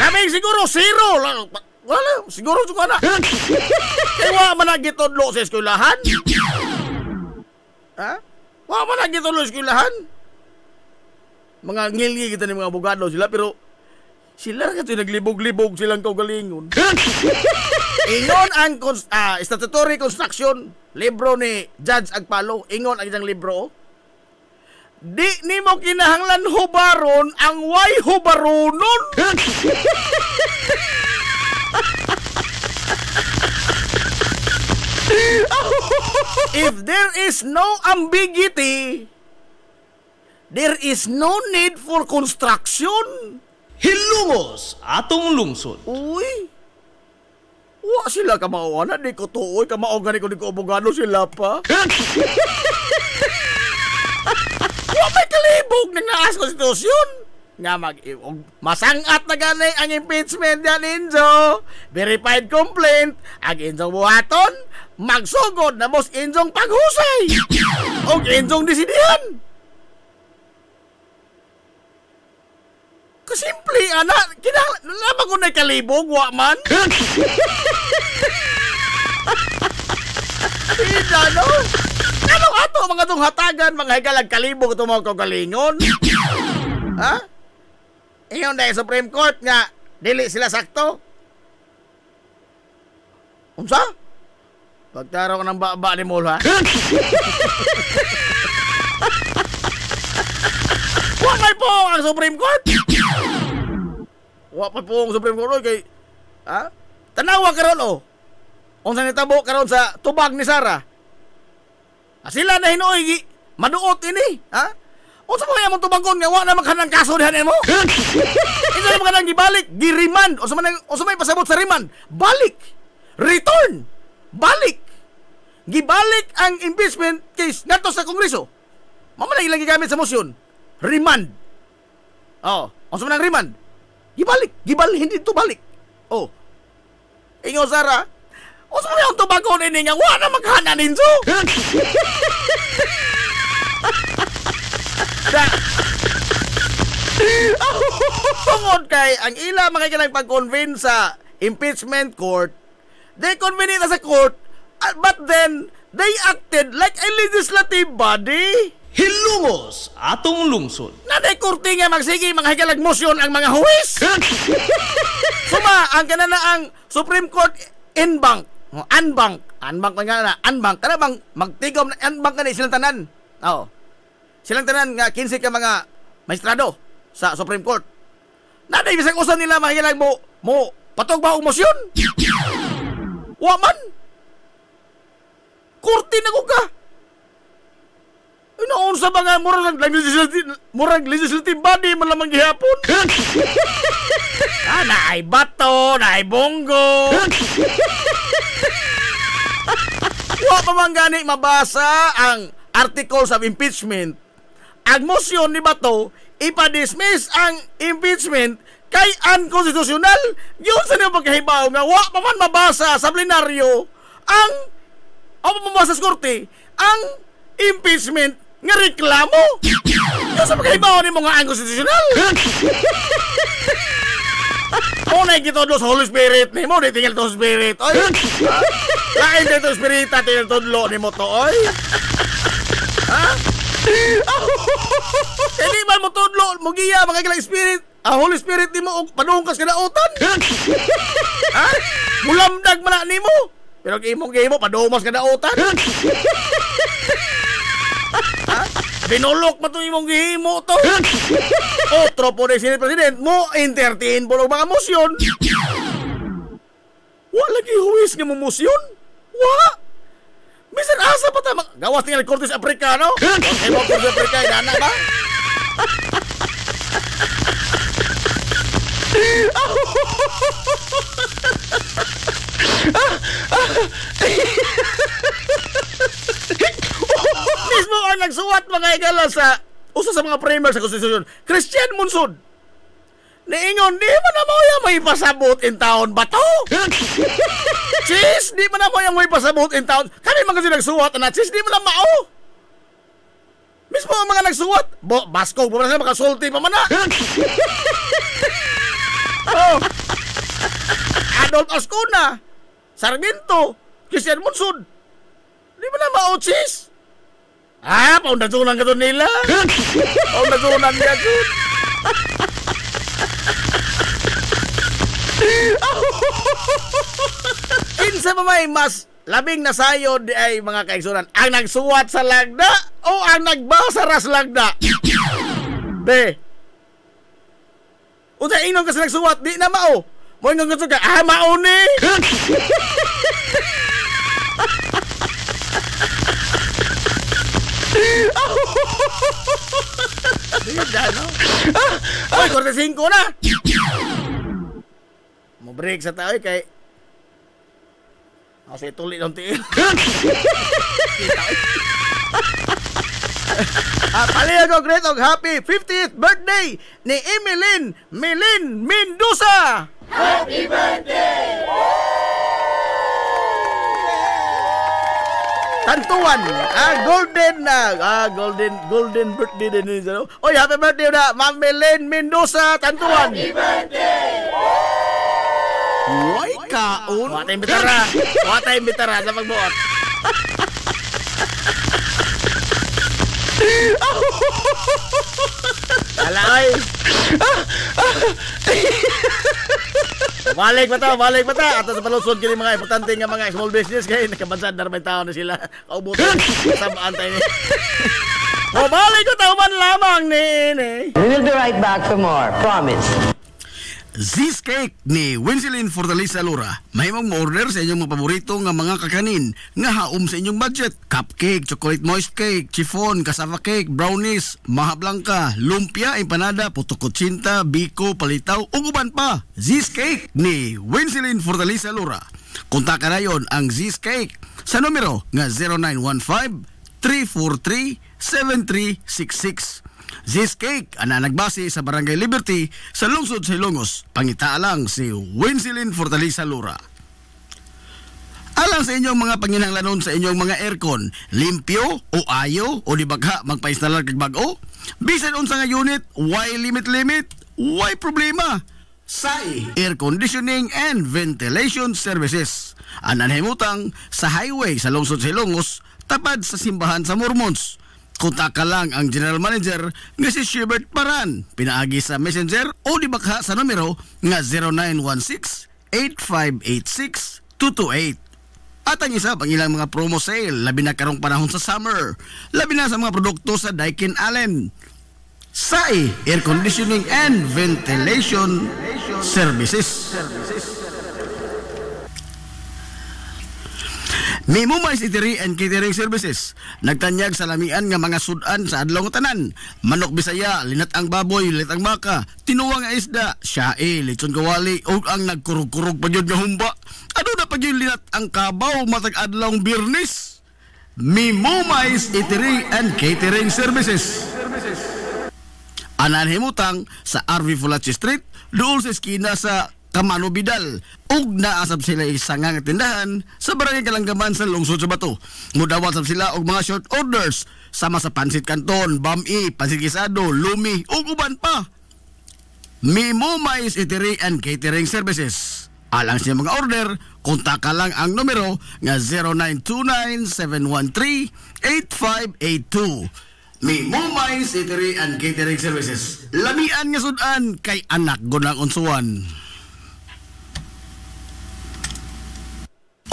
Lamig siguro zero. Wala, siguro suka na. Kaya man nagitudlo sa eskwelahan. Ha? Wa man nagitudlo sa eskwelahan. mga ngilngi kita ni mga abogado sila, pero sila kasi naglibog-libog silang kaugalingon. Ingon ang statutory construction, libro ni Judge Agpalo, ingon ang isang libro, di ni mo kinahanglan hubaron ang way hubaronon. If there is no ambiguity, there is no need for construction. Hilungos atong lungsod. Uy, wa sila kamawana, di ko tuoy, kamao gani ko di ko abogado sila pa. Wa may kalibog ng naas konstitusyon. Nga masangat na gani ang impeachment yan, Injo. Verified complaint, ang Injong buhaton, magsugod na mos Injong paghusay. O Injong disidihan. Kasimple, anak. Kinalaman ko na kalibog, wa man. Hindi, no? Ano ato mga itong hatagan, mga higalag kalibog itong mga kagalingon? Ha? Iyon dahil Supreme Court nga, dili sila sakto. Unsa? Pagtaro ko ng baba ni Mol, ha? Wa may po ang Supreme Court. Wa pa po ang Supreme Court kay ha? Tanawa karon oh. Unsa ni tabo karon sa tubag ni Sara? Sila na hinuoy maduot ini, ha? Unsa mo imong tubagon nga wa na magkanang kaso dihan mo? Ito na magkanang gibalik, gi-remand. Unsa may pasabot sa remand? Balik. Return. Balik. Gibalik ang impeachment case ngadto sa Kongreso. Mamo na ilang gigamit sa motion. Remand. Oh, unsa man ang remand? Gibalik, hindi to balik. Oh. Ingo Sara, unsa man ang tubagon ini nga wa na maghana ninso? Tungod kay ang ila mga pag-convince sa impeachment court, they convened it as a court, but then they acted like a legislative body. Hilungos atong lungsod. Naday korte nga magsige mga higalag motion ang mga huwis. Suma ang kanana ang Supreme Court unbank nga unbank kana bang magtigom na unbank na silang tanan. Oo. Silang tanan nga 15 ka mga maestrado sa Supreme Court. Naday bisag usan nila mga higalag mo patog ba og motion? Wa man. Korte na ko ka. Noon sa mga murag legislative body man lamang gihapon. Naay bato, naay bonggo. Wa pa man gani mabasa ang articles of impeachment. Ang motion ni Bato ipa-dismiss ang impeachment kay unconstitutional. Yun sa niyo pagkahibaw nga wa pa man mabasa sa plenaryo ang mabasa sa korte ang impeachment nga reklamo. Yung sa pagkaibaw ni mga unconstitutional. Muna ikitodlo sa Holy Spirit ni mo, di tinggal to Spirit. Oy, lain dito Spirit at tinggal todlo ni mo to, oy. Ha? Hindi man mo todlo, mo giya, mga kilang Spirit. Holy Spirit ni mo, panungkas ka na utan. Ha? Mulamdag man ni mo. Pero imong padumas ka na utan. Ha? Binulok pa ito imong gihimo to. Otro po na Senate President mo entertain po ng mga motion. Wa lagi huwis nga mo motion. Wa. Bisan asa pa ta gawas tingali Cortes Africano. Okay mo Cortes Africano dana ba? Mismo ang nagsuwat mga igala sa usa sa mga primer sa konstitusyon, Christian Munsod. Niingon, di man na mo yung may pasabot in town ba to? Sis, di man na mo yung may pasabot in town. Kami mga nagsuwat na sis, di man na mao. Mismo ang mga nagsuwat. Basko, pa sila makasulti pa man na. Oh. Adolf Ascona, Sargento, Christian Munsod. Di man na mao, sis. Paundasunan ka to nila. Paundasunan ka to. Kinsa pa may mas labing nasayod ay mga kaigsunan, ang nagsuwat sa lagda o ang nagbasa ras lagda? Be. Unsa inon ka sa nagsuwat di na mao. Mo ingon ka mao ni. Oy, 45 na. Mo break sa tao kay ako sa tuloy ng tiil. Palihan ko great og happy 50th birthday ni Emeline Mendoza. Happy birthday! Tantuan, golden birthday din niya. Oy, happy birthday na Ma'am Emeline Mendoza, Tantuan. Happy birthday! Way kaon. Watay bitara sa pagbuot. Alay. Balik pa ta. Ato sa palusod kini mga importante nga mga small business kay nakabansad na may tao na sila. Kaubutan sa antay ni. Balik ko ta man lamang ni. We will be right back for more. Promise. Z's Cake ni Winsilin Fortaleza Lura. May mong order sa inyong mga paborito nga mga kakanin nga haom sa inyong budget. Cupcake, chocolate moist cake, chiffon, cassava cake, brownies, maha blanca, lumpia, empanada, puto kutsinta, biko, palitaw, ug uban pa. Z's Cake ni Winsilin Fortaleza Lura. Kontak na yon ang Z's Cake sa numero nga 0915-343-7366. Z's Cake, ana nagbase sa Barangay Liberty sa lungsod sa Ilongos. Pangita lang si Winsilin Fortaleza Lura. Alang sa inyong mga panginahanglanon sa inyong mga aircon, limpyo o ayo o di bagha magpa-installer kag bag-o? Bisan unsa nga unit, why limit? Why problema? SAI Air Conditioning and Ventilation Services. Anan himutang sa highway sa lungsod sa Ilongos, tapad sa simbahan sa Mormons. Kontak ka lang ang General Manager nga si Shubert Paran. Pinaagi sa Messenger o di bakha sa numero nga 0916-8586-228. At ang isa pang ilang mga promo sale, labi na karong panahon sa summer, labi na sa mga produkto sa Daikin Allen. SAI Air Conditioning and Ventilation Services. Mimumay Eatery and Catering Services. Nagtanyag sa lamian nga mga sudan sa adlaw nga tanan. Manok Bisaya, linat ang baboy, linat ang baka, tinuwa nga isda, siyae, lechon kawali, o ang nagkurug-kurug pa yun nga humba. Ano na pa yun linat ang kabaw matag adlaw Birnis? Mimumay Eatery and Catering Services. Anan himutang sa RV Fulachi Street, dool sa eskina sa Kamano Bidal, ug naasab sila isang nga tindahan sa Barangay Kalanggaman sa lungsod sa Bato. Mudawat sab sila og mga short orders sama sa pansit canton, bami, pansit gisado, lumi ug uban pa. Mimumay Eatery and Catering Services. Alang sa mga order, kontak ka lang ang numero nga 0929-713-8582. Mimumay Eatery and Catering Services. Lamian nga sudan kay anak gunang unsuan.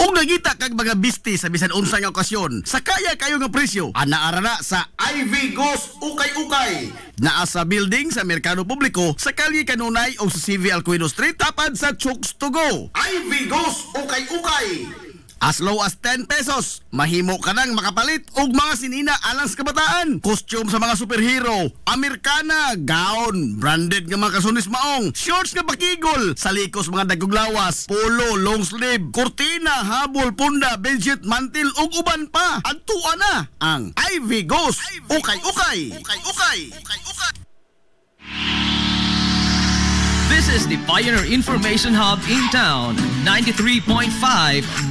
Kung nagita kag mga bisti sa bisan unsa nga okasyon, sa kaya kayo nga presyo, anaara na sa Ivy Ghost Ukay-Ukay. Naa sa building sa Merkado Publiko, sa Kalye Kanunay o sa CV Alcuino Street, tapad sa Chooks to Go. Ivy Ghost Ukay-Ukay. As low as 10 pesos, mahimo ka nang makapalit og mga sinina alang sa kabataan. Costume sa mga superhero, Amerikana, gown, branded nga mga kasunis maong, shorts nga bakigol, salikos mga dagog lawas, polo, long sleeve, kurtina, habol, punda, bedsheet, mantil ug uban pa. Adtuan na ang Ivy Ghost Ukay-Ukay. Ukay-Ukay. Ukay-Ukay. This is the Pioneer Information Hub in town, 93.5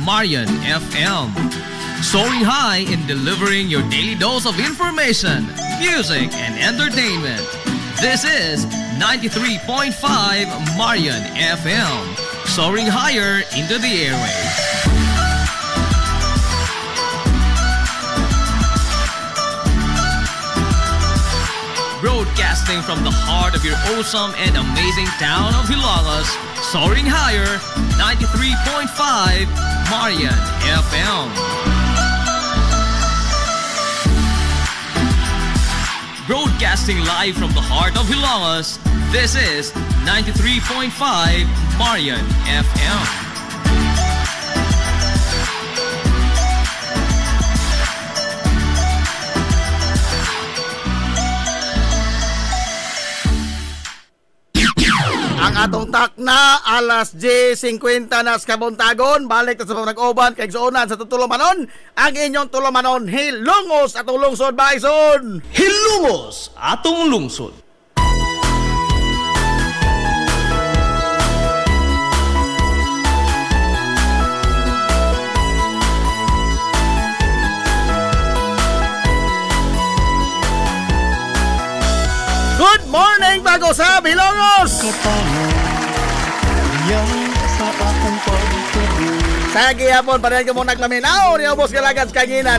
Marian FM. Soaring high in delivering your daily dose of information, music, and entertainment. This is 93.5 Marian FM. Soaring higher into the airwaves. Broadcasting from the heart of your awesome and amazing town of Hilangas, soaring higher, 93.5 Marian FM. Broadcasting live from the heart of Hilangas, this is 93.5 Marian FM. Ang atong takna alas 10:50 na sa kabuntagon, balik ta sa pag-uban kay igsuonan sa tutulomanon ang inyong tulomanon Hilongos atong lungsod Bison. Hilongos atong lungsod. Good morning bago sa Hilongos. Sa gihapon, parehan ka muna klaminaw ni Obos Galagats Kanginan.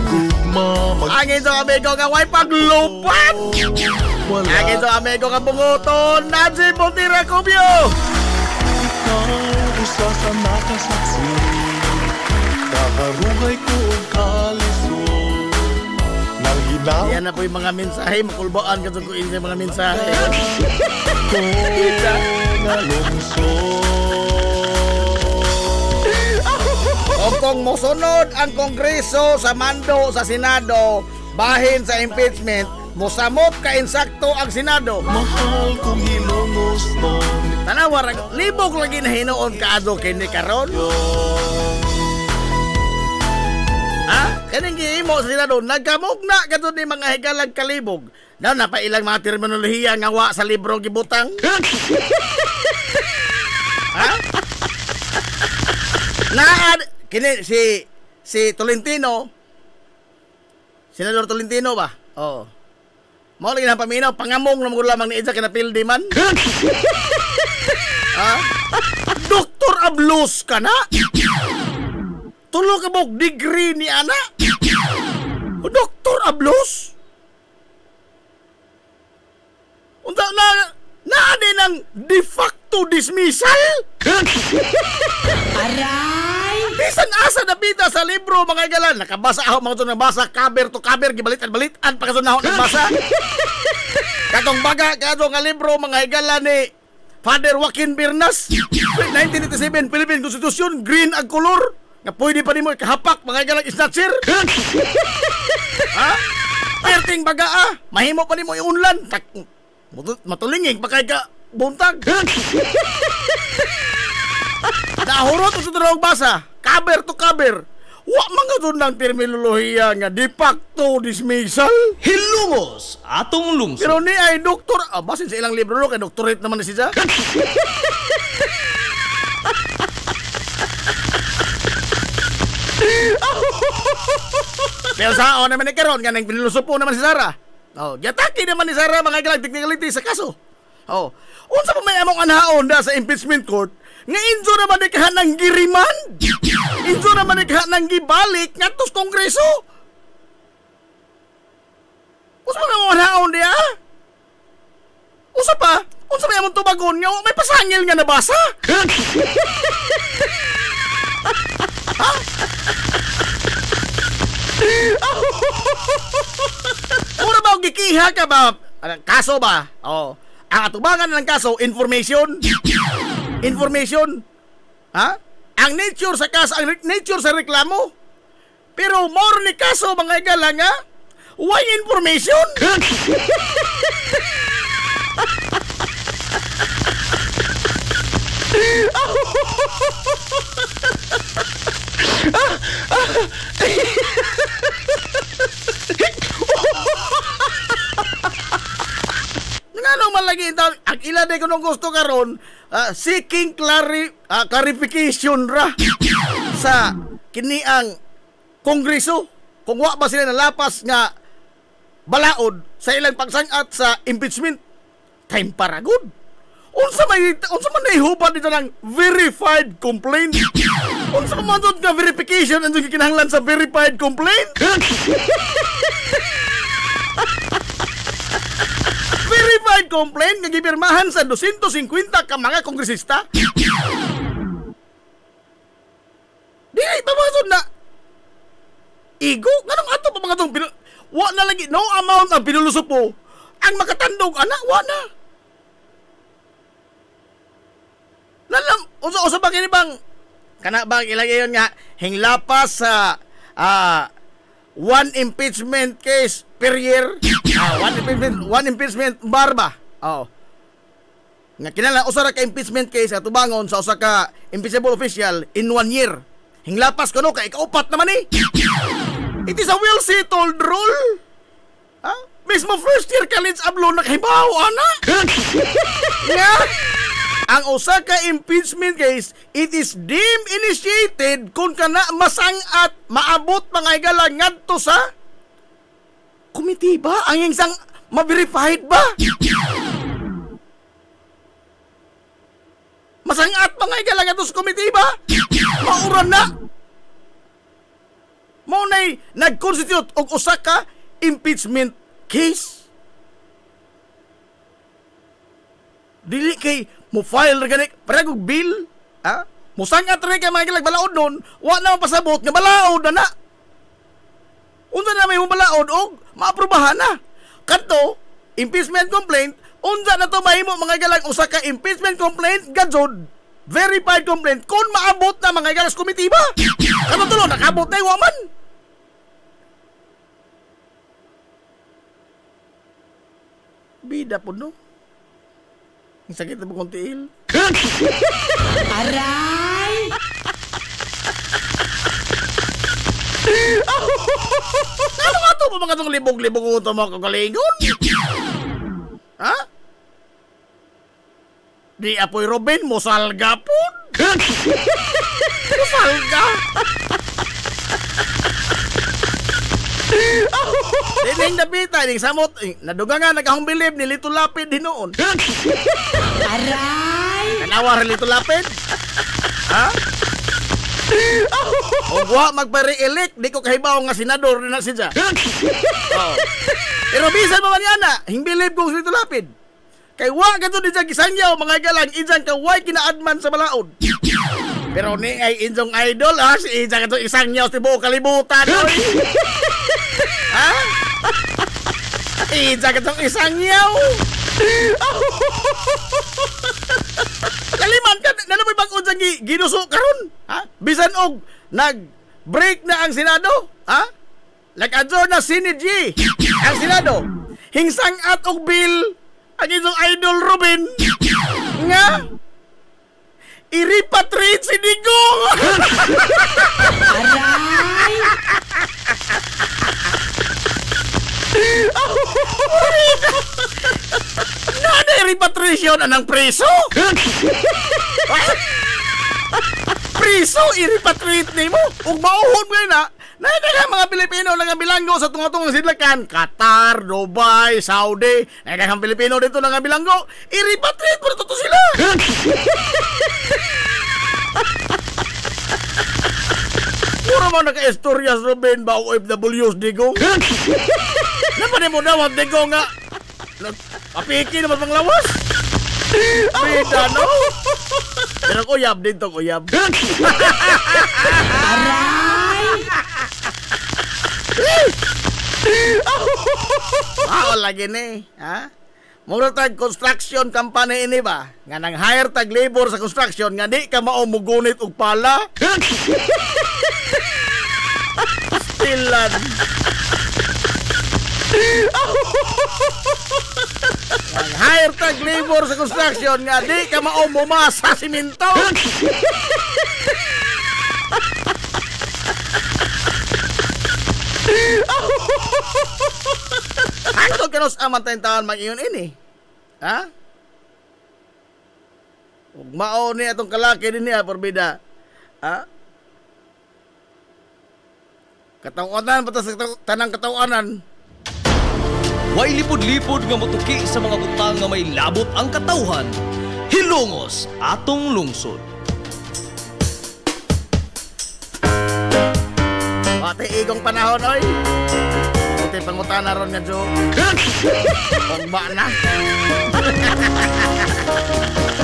Angin sa amigo nga way paglupat. Angin sa amigo nga bunguton. Nadji Montira Cubio. Usa sa nakasaksi, kaharungay ko ang kalisod. Nang hinaw yan na po yung mga mensahe. Makulbaan ka sa kuin sa mga mensahe. ko na lungsod. O kung mosunod ang Kongreso sa mando sa Senado, bahin sa impeachment, mosamot ka insakto ang Senado. Mahal kong Hilongos mo. Tanawar, libog lagi na hinoon kaado kini karon. Ha? Kaning giimo sa Senado, nagkamugna kadto ni mga higalag kalibog. Daw napailang mga terminolohiya nga wa sa libro gibutang. Ha? Naad kini si Tolentino. Senador Tolentino ba? Oo. Mao lagi na paminaw pangamong na mo lamang ni Edsa kinapildi man. Ha? Doktor Ablos ka na? Tulo ka bog degree ni ana? Doktor Ablos? Unta na din ang de facto dismissal? Aray! Bisan asa napita sa libro mga igalan. Nakabasa ako mga ito nabasa, cover to cover, gibalitan-balitan pa kaso na ako nagbasa. Katong baga, katong nga libro mga igalan ni Father Joaquin Bernas, 1987 Philippine Constitution, green ang color. Nga pwede pa ni mo ikahapak mga igalang snatcher. Ha? Perting baga mahimo pa ni mo iunlan. Matulingig pa kay ka buntag. Nahurot sa tulong basa, cover to cover. Wa mga doon ng terminolohiya nga de facto dismissal. Hilongos atong lungsod. Pero ni ay doktor, basin sa ilang libro kay doctorate naman ni siya. Pero sa naman ni karon nga nang pinilusupo naman si Sara. Oh, yataki naman ni Sara mga galang technicality sa kaso. Oh, unsa pa may among anhaon da sa impeachment court? Nga inzo naman ikahan ng giriman. Inzo naman ikahan ng gibalik ngadto sa Kongreso. Unsa pa may anhaon dia? Unsa pa? Unsa may among tubagon nga may pasangil nga nabasa? Ha? Mura ba og gikiha ka ba? Kaso ba? Oh. Ang atubangan ng kaso, information. Information. Ha? Ang nature sa kaso, ang nature sa reklamo. Pero more ni kaso mga igalang ha? Why information? Ngano man lagi ang ila day kunong gusto karon seeking clarification ra sa kini ang Kongreso kung wa ba sila nalapas nga balaod sa ilang pagsangat sa impeachment. Time para good. Unsa man nahihubad dito ng verified complaint? Unsa man dito nga verification ang kinahanglan sa verified complaint? Verified complaint nga gipirmahan sa 250 ka mga kongresista. Dili pamasod na. Igo, nganong ato pa mga tong wa na lagi no amount ang pinulusupo. Ang makatandog anak wa na. Nalam, usa ba kini bang kana bang ilagay yon nga hinglapas sa one impeachment case per year. One impeachment bar ba? Oh. Nga kinala usa ra ka impeachment case atubangon sa usa ka impeachable official in 1 year. Hinglapas kuno kay ikaupat naman eh. It is a well settled rule. Ha? Mismo first year college ablo nakahibaw ana. Nga ang usa ka impeachment case, it is deemed initiated kung kana masangat maabot mga igalang ngadto sa komite ba? Ang isang ma-verified ba? Masangat mga igalang ngadto sa komite ba? Mauran na. Mao nay nag-constitute og usa ka impeachment case. Dili kay mo file ra gani para kog bill, ha? Mo sangat ra kay mga gilag balaod nun, wa na pasabot nga balaod na. Unsa na may balaod og maaprubahan na. Kadto impeachment complaint, unsa na to mahimo mga gilag usa ka impeachment complaint gadzod verified complaint kung maabot na mga gilas komite ba? Kato tulo nakabot na wa man. Bida po no. Ang sakit na po kong tiil. Aray! Ano nga ito mga itong libog-libog ko ito mga kagalingon? Ha? Di apoy Robin mo salga po? Salga? Dining napita, dining samot, naduga nga nagahumbilib ni Lito Lapid din noon. Aray! Kanawar Lito Lapid? Ha? O buha magpare-elect, di ko kahibaw nga senador na siya. Oh. Pero bisan mo man yan na, hingbilib kong Lito Lapid. Kay wa gato di siya kisangyaw, mga galang, injang kaway kinaadman sa balaod. Pero ni ay injong idol, ha? Si injang gato isangyaw, si buo kalibutan, oy. Ha? Injang gato isangyaw. Kaliman ka, nanamoy bang unsang ginuso karon? Ha? Bisan og nag-break na ang Senado, ha? Nag-adjourn na Senate ang Senado. Hingsang at og bill ang isang idol Robin nga i-repatriate si Digong. Aray! Nada i-repatriation anang preso? Preso i-repatriate nimo ug mauhon mo na nagdagang mga Pilipino lang ang bilanggo sa tunga-tungang sidlakan. Qatar, Dubai, Saudi. Nagdagang Pilipino dito lang ang bilanggo. I-repatriate mo na to sila. Puro mo naka-istorias Robin ba OFWs Digong? Napanin mo na wag Digong nga. Apiki naman pang lawas. Bida no? Pero uyab din to, uyab. Aray! Lagi ni, ha? Mura tag construction company ini ba? Nga nang hire tag labor sa construction nga di ka mao mugunit og pala. Stilan. Nang hire tag labor sa construction nga di ka mao mumasa simento. Hangtod ka nos aman tayong taon mag-iyon ini. Ha? Huwag mao ni atong kalaki din niya, porbida. Ha? Katawanan, patas tanang katawanan. Way lipod-lipod nga motuki sa mga butang nga may labot ang katawhan. Hilongos atong lungsod. Pati igong panahon, oy. tay pangutana ron nga, Jo. Ugma na.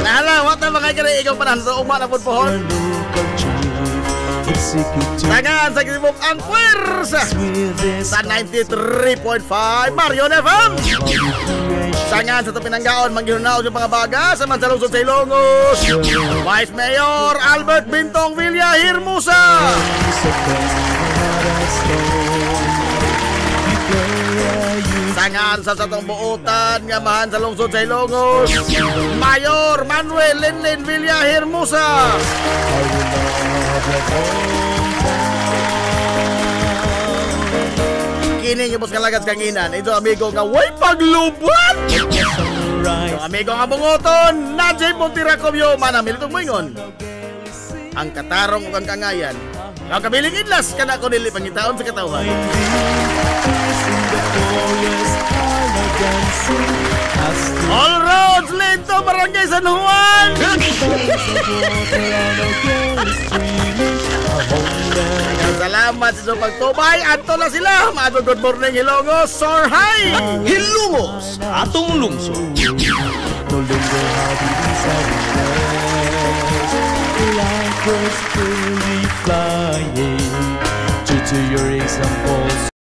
Nahala, wata mga kaya ikaw panahan sa ugma na po pohon. Tangan sa kisibok ang puwersa sa 93.5 Marion FM. Tangan sa pinanggaon manggihunaw yung mga baga sa mansalungsod sa Ilongos. Vice Mayor Albert Bintong Villa Hermosa. Tangan sa satong buutan nga mahan sa lungsod sa Ilongos. Mayor Manuel Linlin Villa Hermosa. Kini yung kalagat kanginan. Ito amigo nga way paglubat. Ito amigo nga bungoton. Najay Montiracobio. Manamil itong moingon. Ang katarong o ang kangayan. Ang kabiling idlas ka na ko nili pangitaon sa katawhan. All roads lead to Barangay San Juan. Salamat sa pagtubay. Ato na sila. Mato good morning Ilongos. Soar high. Ilongos, atong lungsod. No longer having life was fully flying due to your example.